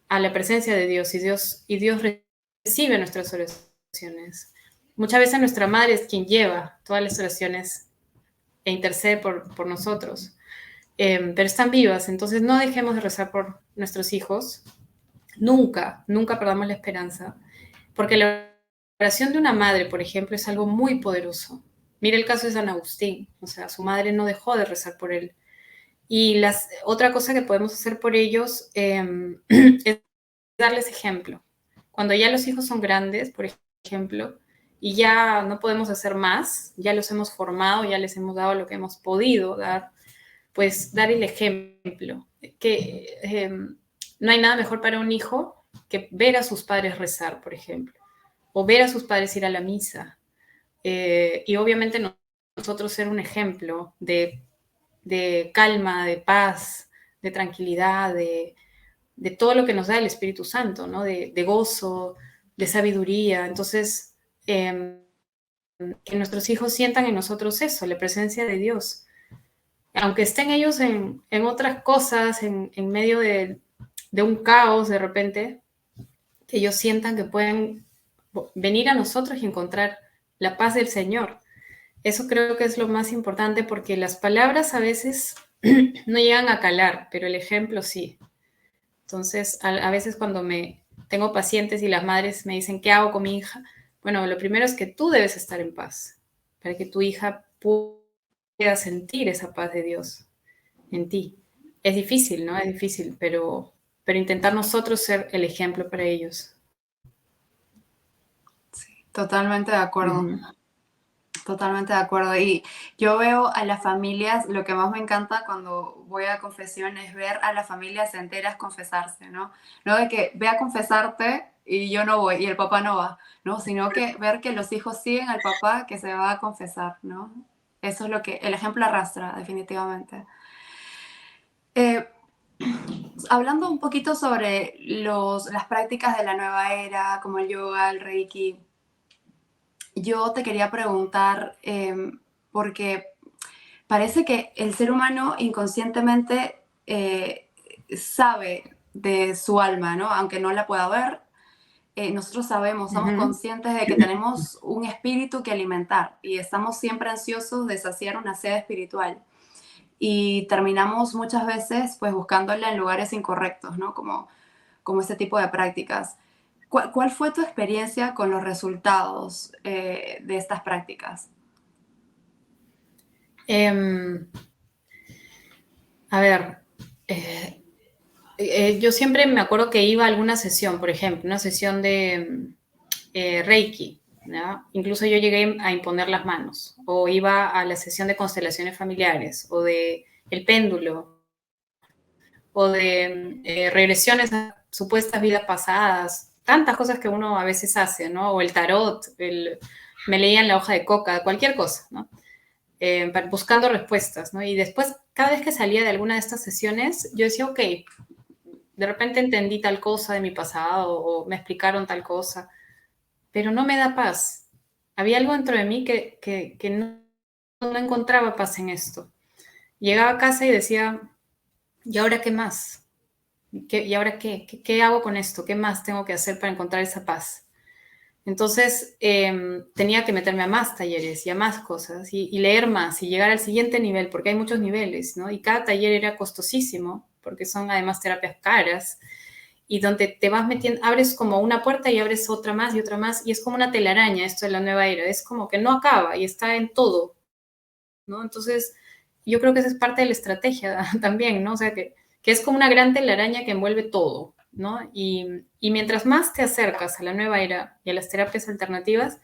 a la presencia de Dios, y Dios recibe nuestras oraciones. Muchas veces nuestra madre es quien lleva todas las oraciones e intercede por nosotros. Pero están vivas, entonces no dejemos de rezar por nuestros hijos, nunca perdamos la esperanza, porque la oración de una madre, por ejemplo, es algo muy poderoso. Mira el caso de San Agustín, o sea, su madre no dejó de rezar por él. Y otra cosa que podemos hacer por ellos es darles ejemplo. Cuando ya los hijos son grandes, por ejemplo, y ya no podemos hacer más, ya los hemos formado, ya les hemos dado lo que hemos podido dar, pues dar el ejemplo. Que no hay nada mejor para un hijo que ver a sus padres rezar, por ejemplo, o ver a sus padres ir a la misa. Y obviamente nosotros ser un ejemplo de calma, de paz, de tranquilidad, de todo lo que nos da el Espíritu Santo, ¿no? De gozo, de sabiduría. Entonces, que nuestros hijos sientan en nosotros eso, la presencia de Dios. Aunque estén ellos en otras cosas, en medio de un caos de repente, que ellos sientan que pueden venir a nosotros y encontrar la paz del Señor. Eso creo que es lo más importante, porque las palabras a veces no llegan a calar, pero el ejemplo sí. Entonces, a veces cuando tengo pacientes y las madres me dicen, ¿qué hago con mi hija? Bueno, lo primero es que tú debes estar en paz, para que tu hija pueda sentir esa paz de Dios en ti. Es difícil, ¿no? Es difícil, pero intentar nosotros ser el ejemplo para ellos. Sí, totalmente de acuerdo. Uh-huh. Totalmente de acuerdo. Y yo veo a las familias, lo que más me encanta cuando voy a confesión es ver a las familias enteras confesarse, ¿no? No de que ve a confesarte y yo no voy y el papá no va, ¿no? Sino que ver que los hijos siguen al papá que se va a confesar, ¿no? Eso es lo que el ejemplo arrastra, definitivamente. Hablando un poquito sobre las prácticas de la nueva era, como el yoga, el reiki, yo te quería preguntar, porque parece que el ser humano inconscientemente sabe de su alma, ¿no? Aunque no la pueda ver, nosotros sabemos, somos Uh-huh. conscientes de que tenemos un espíritu que alimentar y estamos siempre ansiosos de saciar una sed espiritual. Y terminamos muchas veces pues buscándola en lugares incorrectos, ¿no? Como este tipo de prácticas. ¿Cuál fue tu experiencia con los resultados de estas prácticas? A ver, yo siempre me acuerdo que iba a alguna sesión, por ejemplo, una sesión de Reiki, ¿no? Incluso yo llegué a imponer las manos, o iba a la sesión de constelaciones familiares, o de el péndulo, o de regresiones a supuestas vidas pasadas, tantas cosas que uno a veces hace, ¿no? O el tarot, me leían la hoja de coca, cualquier cosa, ¿no? Buscando respuestas, ¿no? Y después, cada vez que salía de alguna de estas sesiones, yo decía, ok, de repente entendí tal cosa de mi pasado o me explicaron tal cosa, pero no me da paz. Había algo dentro de mí que no encontraba paz en esto. Llegaba a casa y decía, ¿y ahora qué más? ¿Y ahora qué? ¿Qué hago con esto? ¿Qué más tengo que hacer para encontrar esa paz? Entonces tenía que meterme a más talleres y a más cosas y leer más y llegar al siguiente nivel, porque hay muchos niveles, ¿no? Y cada taller era costosísimo, porque son además terapias caras, y donde te vas metiendo, abres como una puerta y abres otra más, y es como una telaraña esto de la nueva era, es como que no acaba y está en todo, ¿no? Entonces yo creo que esa es parte de la estrategia también, ¿no? O sea, que es como una gran telaraña que envuelve todo, ¿no? Y mientras más te acercas a la nueva era y a las terapias alternativas,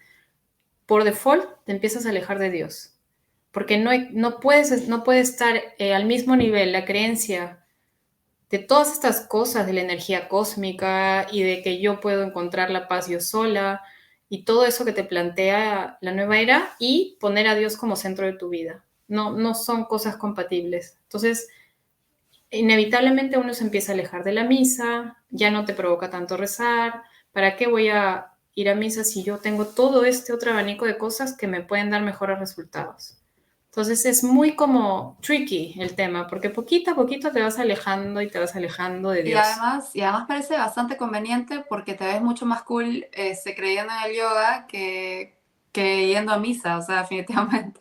por default te empiezas a alejar de Dios. Porque no puede estar al mismo nivel la creencia de todas estas cosas, de la energía cósmica y de que yo puedo encontrar la paz yo sola y todo eso que te plantea la nueva era y poner a Dios como centro de tu vida. No, no son cosas compatibles. Entonces, inevitablemente uno se empieza a alejar de la misa, ya no te provoca tanto rezar. ¿Para qué voy a ir a misa si yo tengo todo este otro abanico de cosas que me pueden dar mejores resultados? Entonces es muy como tricky el tema, porque poquito a poquito te vas alejando y te vas alejando de Dios. Y además parece bastante conveniente porque te ves mucho más cool creyendo en el yoga que yendo a misa, o sea, definitivamente.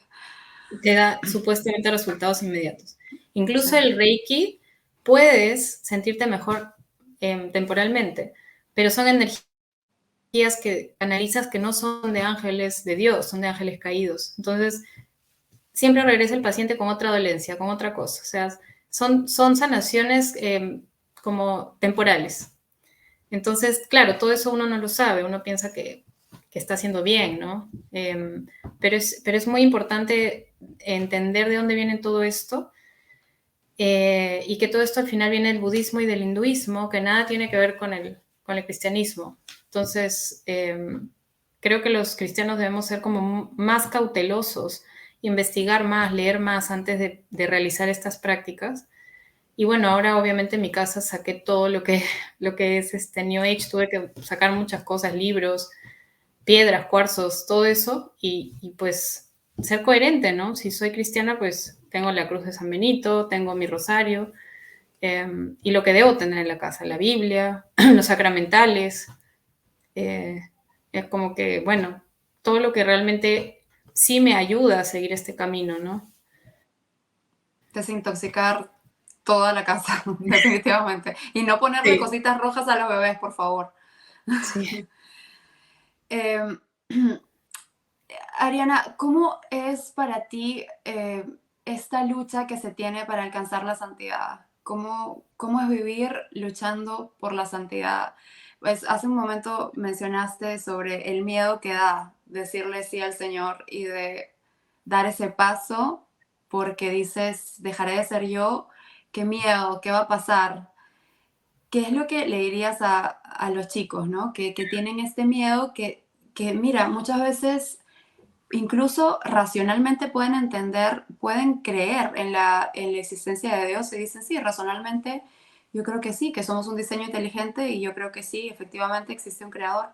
Te da supuestamente resultados inmediatos. Sí. Incluso el Reiki puedes sentirte mejor temporalmente, pero son energías que analizas que no son de ángeles de Dios, son de ángeles caídos. Entonces, siempre regresa el paciente con otra dolencia, con otra cosa. O sea, son sanaciones como temporales. Entonces, claro, todo eso uno no lo sabe, uno piensa que está haciendo bien, ¿no? Pero es muy importante entender de dónde viene todo esto y que todo esto al final viene del budismo y del hinduismo, que nada tiene que ver con el cristianismo. Entonces, creo que los cristianos debemos ser como más cautelosos, investigar más, leer más antes de realizar estas prácticas. Y bueno, ahora obviamente en mi casa saqué todo lo que es este New Age, tuve que sacar muchas cosas, libros, piedras, cuarzos, todo eso, y pues ser coherente, ¿no? Si soy cristiana, pues tengo la cruz de San Benito, tengo mi rosario, y lo que debo tener en la casa, la Biblia, los sacramentales, eh, es como que, bueno, todo lo que realmente sí me ayuda a seguir este camino, ¿no? Desintoxicar toda la casa, definitivamente. Y no ponerle Sí, cositas rojas a los bebés, por favor. sí. Eh, Ariana, ¿cómo es para ti esta lucha que se tiene para alcanzar la santidad? ¿Cómo es vivir luchando por la santidad? Pues hace un momento mencionaste sobre el miedo que da decirle sí al Señor y de dar ese paso porque dices, dejaré de ser yo, qué miedo, qué va a pasar. ¿Qué es lo que le dirías a los chicos, ¿no? Que tienen este miedo que, mira, muchas veces incluso racionalmente pueden entender, pueden creer en la existencia de Dios y dicen, sí, racionalmente yo creo que sí, que somos un diseño inteligente y yo creo que sí, efectivamente existe un creador,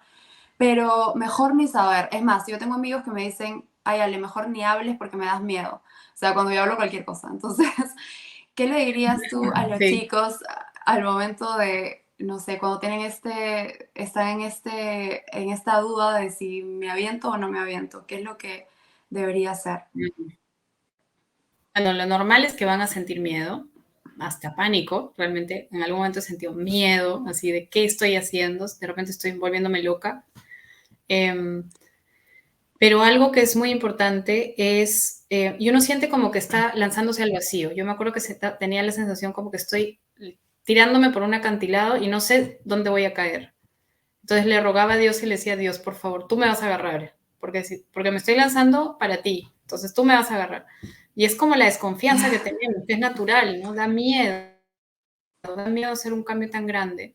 pero mejor ni saber. Es más, yo tengo amigos que me dicen, ay, Ale, mejor ni hables porque me das miedo. O sea, cuando yo hablo cualquier cosa. Entonces, ¿qué le dirías tú a los Sí. chicos al momento de, no sé, cuando tienen están en esta duda de si me aviento o no me aviento? ¿Qué es lo que debería hacer? Bueno, lo normal es que van a sentir miedo, hasta pánico. Realmente en algún momento he sentido miedo, así de qué estoy haciendo, de repente estoy volviéndome loca. Eh, pero algo que es muy importante es, y uno siente como que está lanzándose al vacío. Yo me acuerdo que tenía la sensación como que estoy tirándome por un acantilado y no sé dónde voy a caer. Entonces le rogaba a Dios y le decía, Dios, por favor, tú me vas a agarrar, porque me estoy lanzando para ti, entonces tú me vas a agarrar. Y es como la desconfianza que tenemos, que es natural, ¿no? Da miedo hacer un cambio tan grande.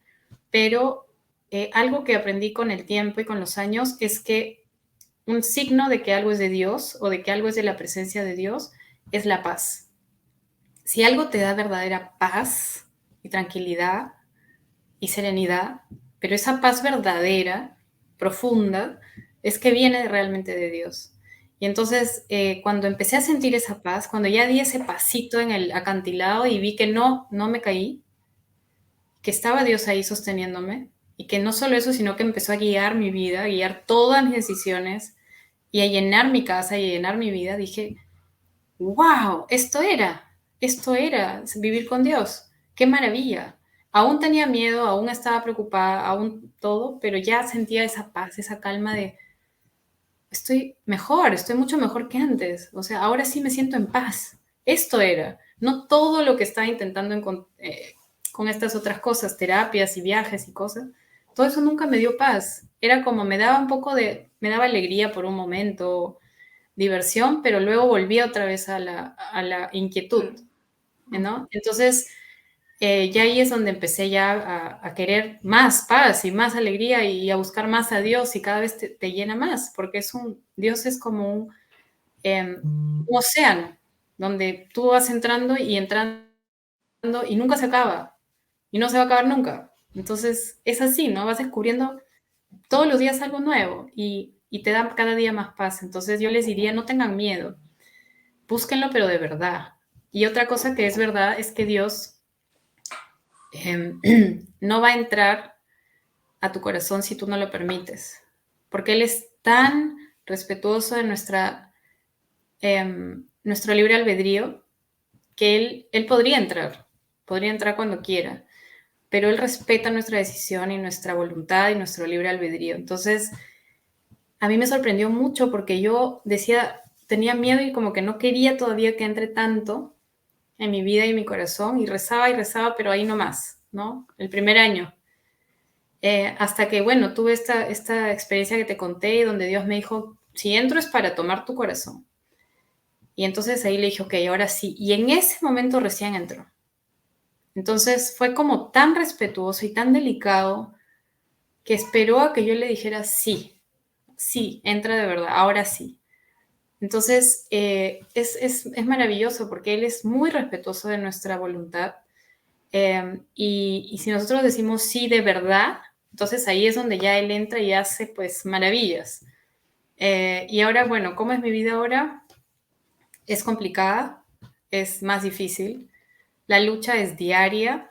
Pero algo que aprendí con el tiempo y con los años es que un signo de que algo es de Dios o de que algo es de la presencia de Dios es la paz. Si algo te da verdadera paz y tranquilidad y serenidad, pero esa paz verdadera, profunda, es que viene realmente de Dios. Y entonces, cuando empecé a sentir esa paz, cuando ya di ese pasito en el acantilado y vi que no me caí, que estaba Dios ahí sosteniéndome, y que no solo eso, sino que empezó a guiar mi vida, a guiar todas mis decisiones y a llenar mi casa y a llenar mi vida, dije, wow, esto era vivir con Dios, qué maravilla. Aún tenía miedo, aún estaba preocupada, aún todo, pero ya sentía esa paz, esa calma de, estoy mejor, estoy mucho mejor que antes. O sea, ahora sí me siento en paz. Esto era, no todo lo que estaba intentando con estas otras cosas, terapias y viajes y cosas. Todo eso nunca me dio paz. Era como me daba alegría por un momento, diversión, pero luego volvía otra vez a la inquietud, ¿no? Entonces, ya ahí es donde empecé ya a querer más paz y más alegría y a buscar más a Dios y cada vez te llena más, porque Dios es como un océano donde tú vas entrando y nunca se acaba y no se va a acabar nunca. Entonces es así, ¿no? Vas descubriendo todos los días algo nuevo y te da cada día más paz. Entonces yo les diría, no tengan miedo, búsquenlo, pero de verdad. Y otra cosa que es verdad es que Dios eh, no va a entrar a tu corazón si tú no lo permites, porque Él es tan respetuoso de nuestro libre albedrío que él podría entrar cuando quiera, pero Él respeta nuestra decisión y nuestra voluntad y nuestro libre albedrío. Entonces, a mí me sorprendió mucho porque yo decía, tenía miedo y como que no quería todavía que entre tanto en mi vida y mi corazón y rezaba, pero ahí no más, ¿no? El primer año. Hasta que, bueno, tuve esta experiencia que te conté donde Dios me dijo, si entro es para tomar tu corazón. Y entonces ahí le dije, ok, ahora sí. Y en ese momento recién entró. Entonces fue como tan respetuoso y tan delicado que esperó a que yo le dijera sí, sí, entra de verdad, ahora sí. Entonces es maravilloso porque él es muy respetuoso de nuestra voluntad y si nosotros decimos sí de verdad, entonces ahí es donde ya él entra y hace pues maravillas. Y ahora, bueno, ¿cómo es mi vida ahora? Es complicada, es más difícil. La lucha es diaria,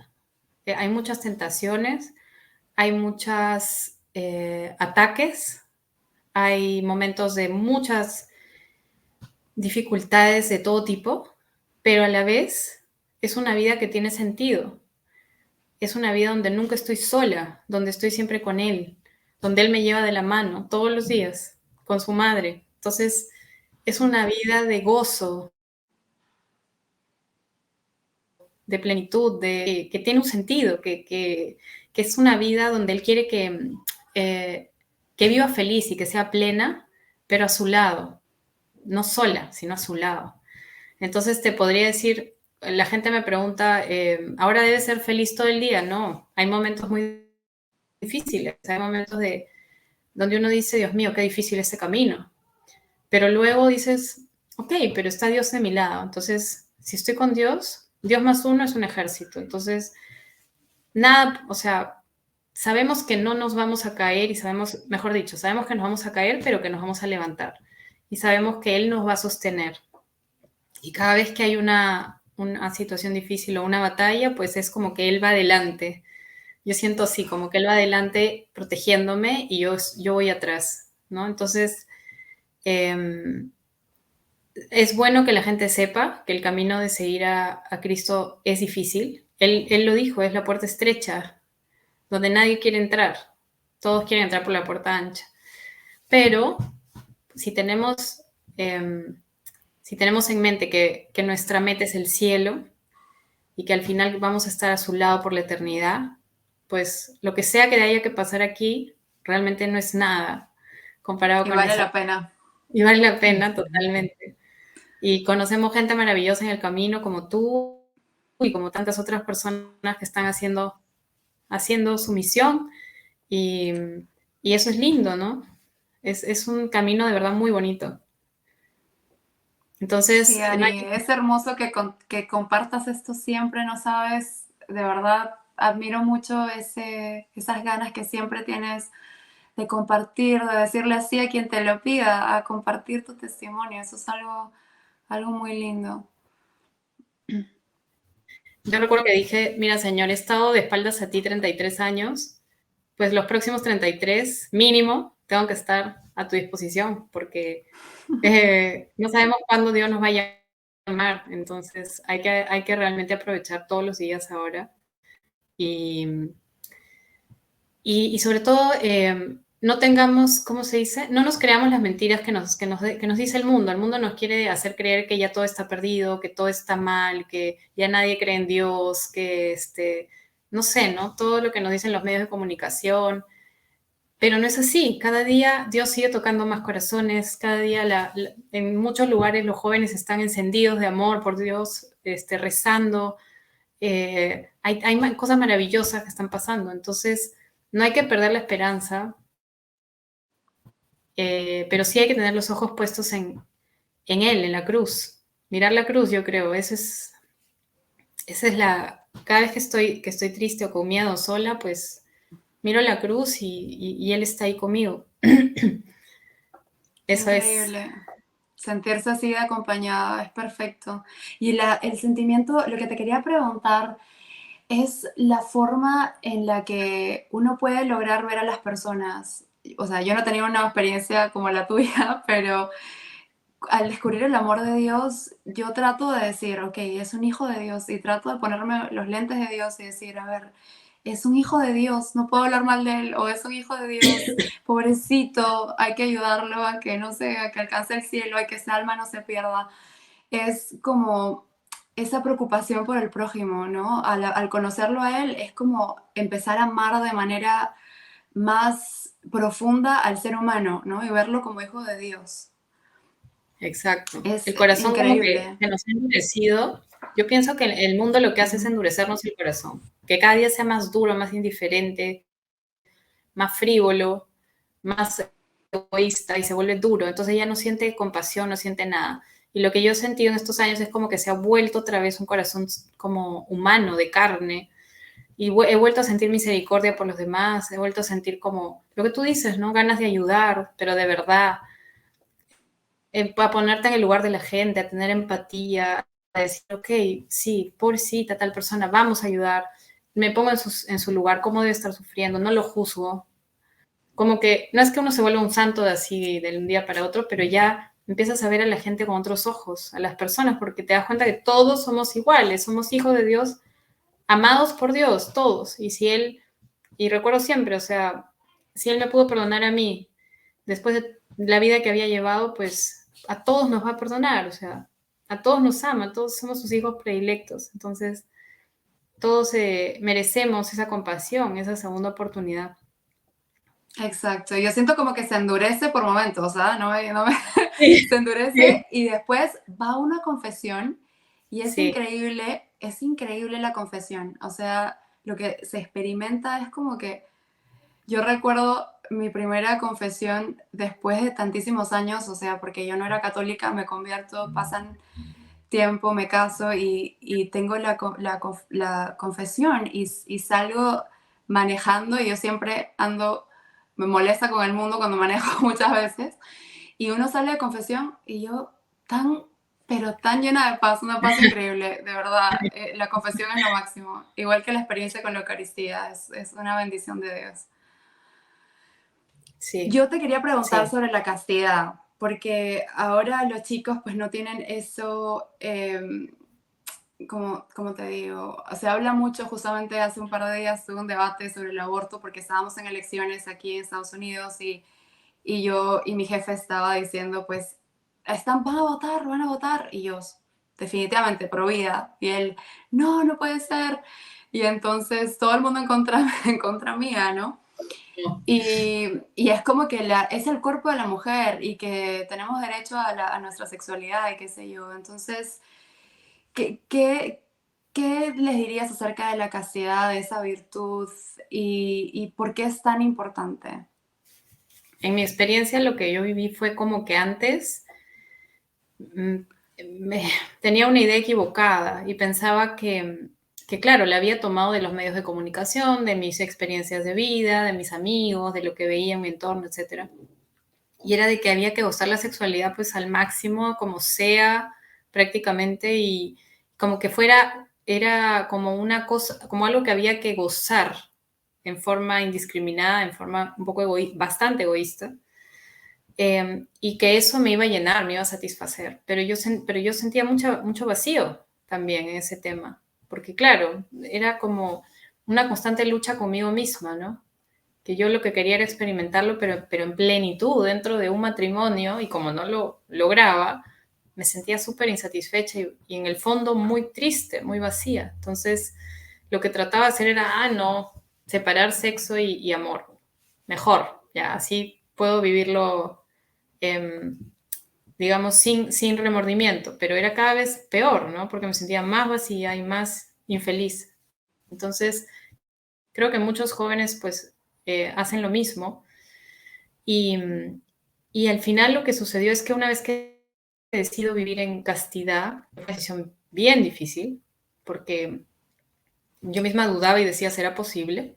hay muchas tentaciones, hay muchos ataques, hay momentos de muchas dificultades de todo tipo, pero a la vez es una vida que tiene sentido. Es una vida donde nunca estoy sola, donde estoy siempre con él, donde él me lleva de la mano todos los días, con su madre. Entonces, es una vida de gozo, de plenitud, que tiene un sentido, que es una vida donde él quiere que viva feliz y que sea plena, pero a su lado, no sola, sino a su lado. Entonces te podría decir, la gente me pregunta, ¿ahora debe ser feliz todo el día? No, hay momentos muy difíciles, hay momentos donde uno dice, Dios mío, qué difícil este camino. Pero luego dices, ok, pero está Dios de mi lado. Entonces, si estoy con Dios, Dios más uno es un ejército. Entonces, nada, o sea, sabemos que no nos vamos a caer y sabemos, mejor dicho, sabemos que nos vamos a caer, pero que nos vamos a levantar. Y sabemos que Él nos va a sostener. Y cada vez que hay una situación difícil o una batalla, pues es como que Él va adelante. Yo siento así, como que Él va adelante protegiéndome y yo voy atrás, ¿no? Entonces, eh, es bueno que la gente sepa que el camino de seguir a Cristo es difícil. Él lo dijo, es la puerta estrecha, donde nadie quiere entrar. Todos quieren entrar por la puerta ancha. Pero si tenemos, eh, si tenemos en mente que nuestra meta es el cielo y que al final vamos a estar a su lado por la eternidad, pues lo que sea que haya que pasar aquí realmente no es nada comparado Y con vale esa. la pena. Y vale la pena totalmente. Y conocemos gente maravillosa en el camino como tú y como tantas otras personas que están haciendo su misión y, y eso es lindo, ¿no? Es un camino de verdad muy bonito. Sí, Entonces, no Ari, hay, es hermoso que compartas esto siempre, no sabes, de verdad admiro mucho esas ganas que siempre tienes de compartir, de decirle así a quien te lo pida, a compartir tu testimonio, eso es algo muy lindo. yo recuerdo que dije, mira, señor, he estado de espaldas a ti 33 años, pues los próximos 33 mínimo tengo que estar a tu disposición porque no sabemos cuándo Dios nos va a llamar, entonces hay que realmente aprovechar todos los días ahora y sobre todo no tengamos, ¿cómo se dice? No nos creamos las mentiras que nos dice el mundo. El mundo nos quiere hacer creer que ya todo está perdido, que todo está mal, que ya nadie cree en Dios, que no sé, ¿no? Todo lo que nos dicen los medios de comunicación. Pero no es así. Cada día Dios sigue tocando más corazones. Cada día en muchos lugares los jóvenes están encendidos de amor por Dios, rezando. Hay cosas maravillosas que están pasando. Entonces, no hay que perder la esperanza, pero sí hay que tener los ojos puestos en Él, en la cruz. Mirar la cruz, yo creo. Esa es cada vez que estoy triste o con miedo o sola, pues miro la cruz y Él está ahí conmigo. Eso es. Increíble. Sentirse así de acompañada es perfecto. Y el sentimiento, lo que te quería preguntar es la forma en la que uno puede lograr ver a las personas. O sea, yo no tenía una experiencia como la tuya, pero al descubrir el amor de Dios, yo trato de decir, ok, es un hijo de Dios, y trato de ponerme los lentes de Dios y decir, a ver, es un hijo de Dios, no puedo hablar mal de él, o es un hijo de Dios, pobrecito, hay que ayudarlo a que, no sé, a que alcance el cielo, a que esa alma no se pierda. Es como esa preocupación por el prójimo, ¿no? Al conocerlo a él, es como empezar a amar de manera más profunda al ser humano, ¿no? Y verlo como hijo de Dios. Exacto. Es El corazón como que increíble. se nos ha endurecido. Yo pienso que el mundo lo que hace es Ujú. endurecernos el corazón, que cada día sea más duro, más indiferente, más frívolo, más egoísta y se vuelve duro. Entonces ya no siente compasión, no siente nada. Y lo que yo he sentido en estos años es como que se ha vuelto otra vez un corazón como humano, de carne, y he vuelto a sentir misericordia por los demás, he vuelto a sentir como lo que tú dices, ¿no? Ganas de ayudar, pero de verdad, a ponerte en el lugar de la gente, a tener empatía, a decir, ok, sí, pobrecita tal persona, vamos a ayudar, me pongo en su lugar, cómo debe estar sufriendo, no lo juzgo. Como que no es que uno se vuelva un santo de así de un día para otro, pero ya empiezas a ver a la gente con otros ojos, a las personas, porque te das cuenta que todos somos iguales, somos hijos de Dios, amados por Dios, todos. Y recuerdo siempre, o sea, si Él me pudo perdonar a mí después de la vida que había llevado, pues a todos nos va a perdonar, o sea, a todos nos ama, todos somos sus hijos predilectos. Entonces, todos merecemos esa compasión, esa segunda oportunidad. Exacto. Yo siento como que se endurece por momentos, ¿ah? Sí, Se endurece sí, y después va a una confesión y sí. es increíble la confesión. O sea, lo que se experimenta es como que yo recuerdo mi primera confesión después de tantísimos años, o sea, porque yo no era católica, me convierto, pasan tiempo, me caso y tengo la confesión y salgo manejando y yo siempre ando, me molesta con el mundo cuando manejo muchas veces y uno sale de confesión y yo tan, pero tan llena de paz, una paz increíble, de verdad, la confesión es lo máximo, igual que la experiencia con la Eucaristía, es una bendición de Dios. Sí, Yo te quería preguntar sí, sobre la castidad, porque ahora los chicos pues no tienen eso, como te digo, se habla mucho, justamente hace un par de días tuve un debate sobre el aborto porque estábamos en elecciones aquí en Estados Unidos y yo y mi jefe estaba diciendo pues, van a votar, y yo definitivamente pro vida, y él, no, no puede ser, y entonces todo el mundo en contra, en contra mía, ¿no? no. Y es como que es el cuerpo de la mujer y que tenemos derecho a nuestra sexualidad y qué sé yo. Entonces, ¿qué les dirías acerca de la castidad, de esa virtud y por qué es tan importante? En mi experiencia, lo que yo viví fue como que antes mm, me, tenía una idea equivocada y pensaba que, claro, la había tomado de los medios de comunicación, de mis experiencias de vida, de mis amigos, de lo que veía en mi entorno, etcétera. Y era de que había que gozar la sexualidad pues al máximo, como sea, prácticamente, y como que era como una cosa, como algo que había que gozar en forma indiscriminada, en forma un poco bastante egoísta, y que eso me iba a llenar, me iba a satisfacer, pero yo sentía mucho vacío también en ese tema, porque claro, era como una constante lucha conmigo misma, ¿no? que yo lo que quería era experimentarlo, pero en plenitud, dentro de un matrimonio, y como no lo lograba, me sentía súper insatisfecha y en el fondo muy triste, muy vacía. Entonces, lo que trataba de hacer era, no, separar sexo y amor. Mejor, ya, así puedo vivirlo, digamos, sin remordimiento, pero era cada vez peor, ¿no? Porque me sentía más vacía y más infeliz. Entonces, creo que muchos jóvenes, pues, hacen lo mismo y, y al final lo que sucedió es que una vez que decido vivir en castidad, fue una decisión bien difícil, porque yo misma dudaba y decía, ¿será posible?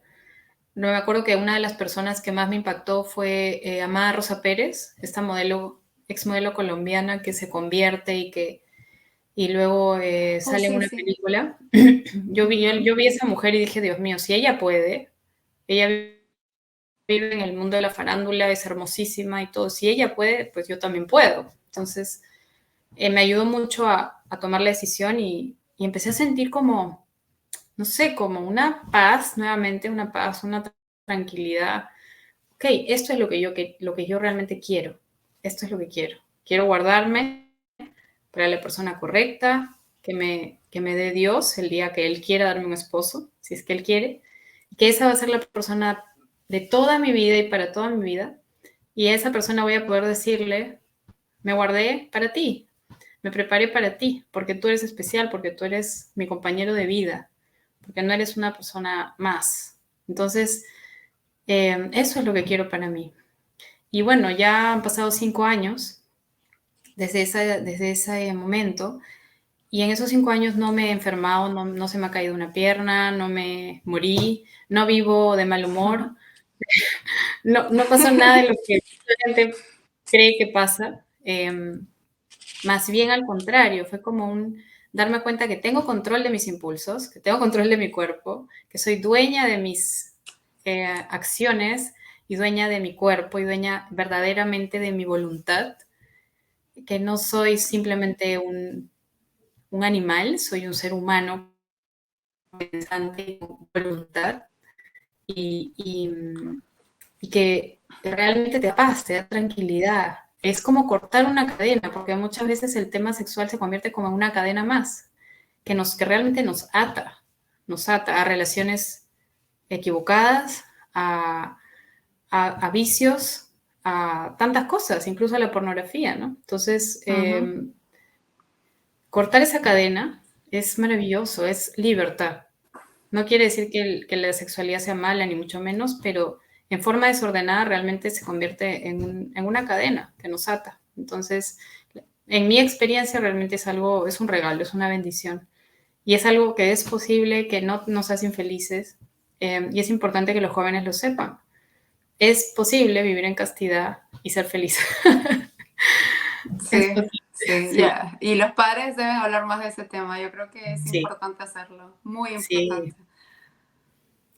No me acuerdo que una de las personas que más me impactó fue Amada Rosa Pérez, esta modelo, ex modelo colombiana que se convierte y luego Oh, sale en sí, una sí. película. Yo vi a esa mujer y dije, Dios mío, si ella puede, ella vive en el mundo de la farándula, es hermosísima y todo, si ella puede, pues yo también puedo. Entonces, me ayudó mucho a tomar la decisión y empecé a sentir como, no sé, como una paz, nuevamente, una paz, una tranquilidad. Ok, esto es lo que yo realmente quiero. Esto es lo que quiero. Quiero guardarme para la persona correcta, que me dé Dios el día que Él quiera darme un esposo, si es que Él quiere, que esa va a ser la persona de toda mi vida y para toda mi vida. Y a esa persona voy a poder decirle, me guardé para ti, me preparé para ti, porque tú eres especial, porque tú eres mi compañero de vida, porque no eres una persona más. Entonces, eso es lo que quiero para mí. Y bueno, ya han pasado 5 años desde ese momento y en esos 5 años no me he enfermado, no se me ha caído una pierna, no me morí, no vivo de mal humor, no pasó nada de lo que la gente cree que pasa. Más bien al contrario, fue como un darme cuenta que tengo control de mis impulsos, que tengo control de mi cuerpo, que soy dueña de mis acciones y dueña de mi cuerpo y dueña verdaderamente de mi voluntad, que no soy simplemente un animal, soy un ser humano pensante con voluntad y, y, y que realmente te da paz, te da tranquilidad. Es como cortar una cadena, porque muchas veces el tema sexual se convierte como en una cadena más, que realmente nos ata a relaciones equivocadas, a vicios, a tantas cosas, incluso a la pornografía, ¿no? Entonces, cortar esa cadena es maravilloso, es libertad. No quiere decir que la sexualidad sea mala, ni mucho menos, pero en forma desordenada realmente se convierte en una cadena que nos ata. Entonces, en mi experiencia realmente es algo, es un regalo, es una bendición. Y es algo que es posible, que no nos hace infelices. Y es importante que los jóvenes lo sepan. Es posible vivir en castidad y ser feliz. Es Sí, posible, sí, sí, ya. Y los padres deben hablar más de ese tema. Yo creo que es sí, importante hacerlo, muy sí. importante.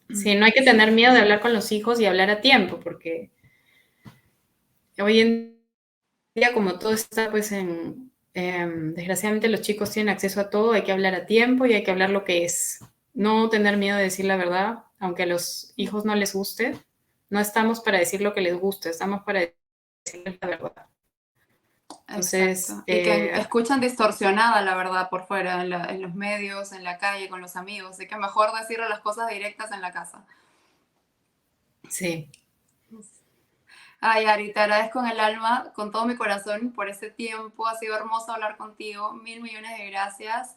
Sí, no hay que tener Sí, miedo de hablar con los hijos y hablar a tiempo, porque hoy en día como todo está pues desgraciadamente los chicos tienen acceso a todo, hay que hablar a tiempo y hay que hablar lo que es. No tener miedo de decir la verdad, aunque a los hijos no les guste. No estamos para decir lo que les gusta, estamos para decirles la verdad. Entonces, exacto. Y que escuchan distorsionada la verdad por fuera, en los medios, en la calle, con los amigos. Así que mejor decirle las cosas directas en la casa. sí, Ay, Ari, te agradezco en el alma, con todo mi corazón, por ese tiempo. Ha sido hermoso hablar contigo. Mil millones de gracias.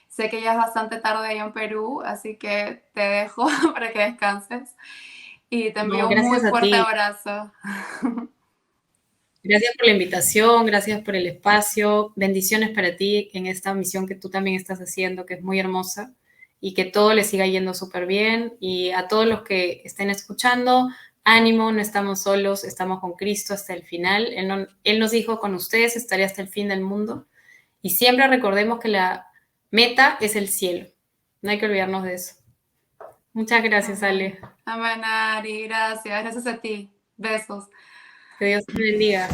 Sé que ya es bastante tarde allá en Perú, así que te dejo para que descanses. Y te no, envío un muy gracias a fuerte ti. abrazo. Gracias por la invitación, gracias por el espacio. Bendiciones para ti en esta misión que tú también estás haciendo, que es muy hermosa y que todo le siga yendo súper bien. Y a todos los que estén escuchando, ánimo, no estamos solos, estamos con Cristo hasta el final. Él nos dijo, con ustedes estaré hasta el fin del mundo. Y siempre recordemos que la meta es el cielo. No hay que olvidarnos de eso. Muchas gracias, Amén. Ale. Amén, Ari. Gracias. Gracias a ti. Besos. Que Dios te bendiga.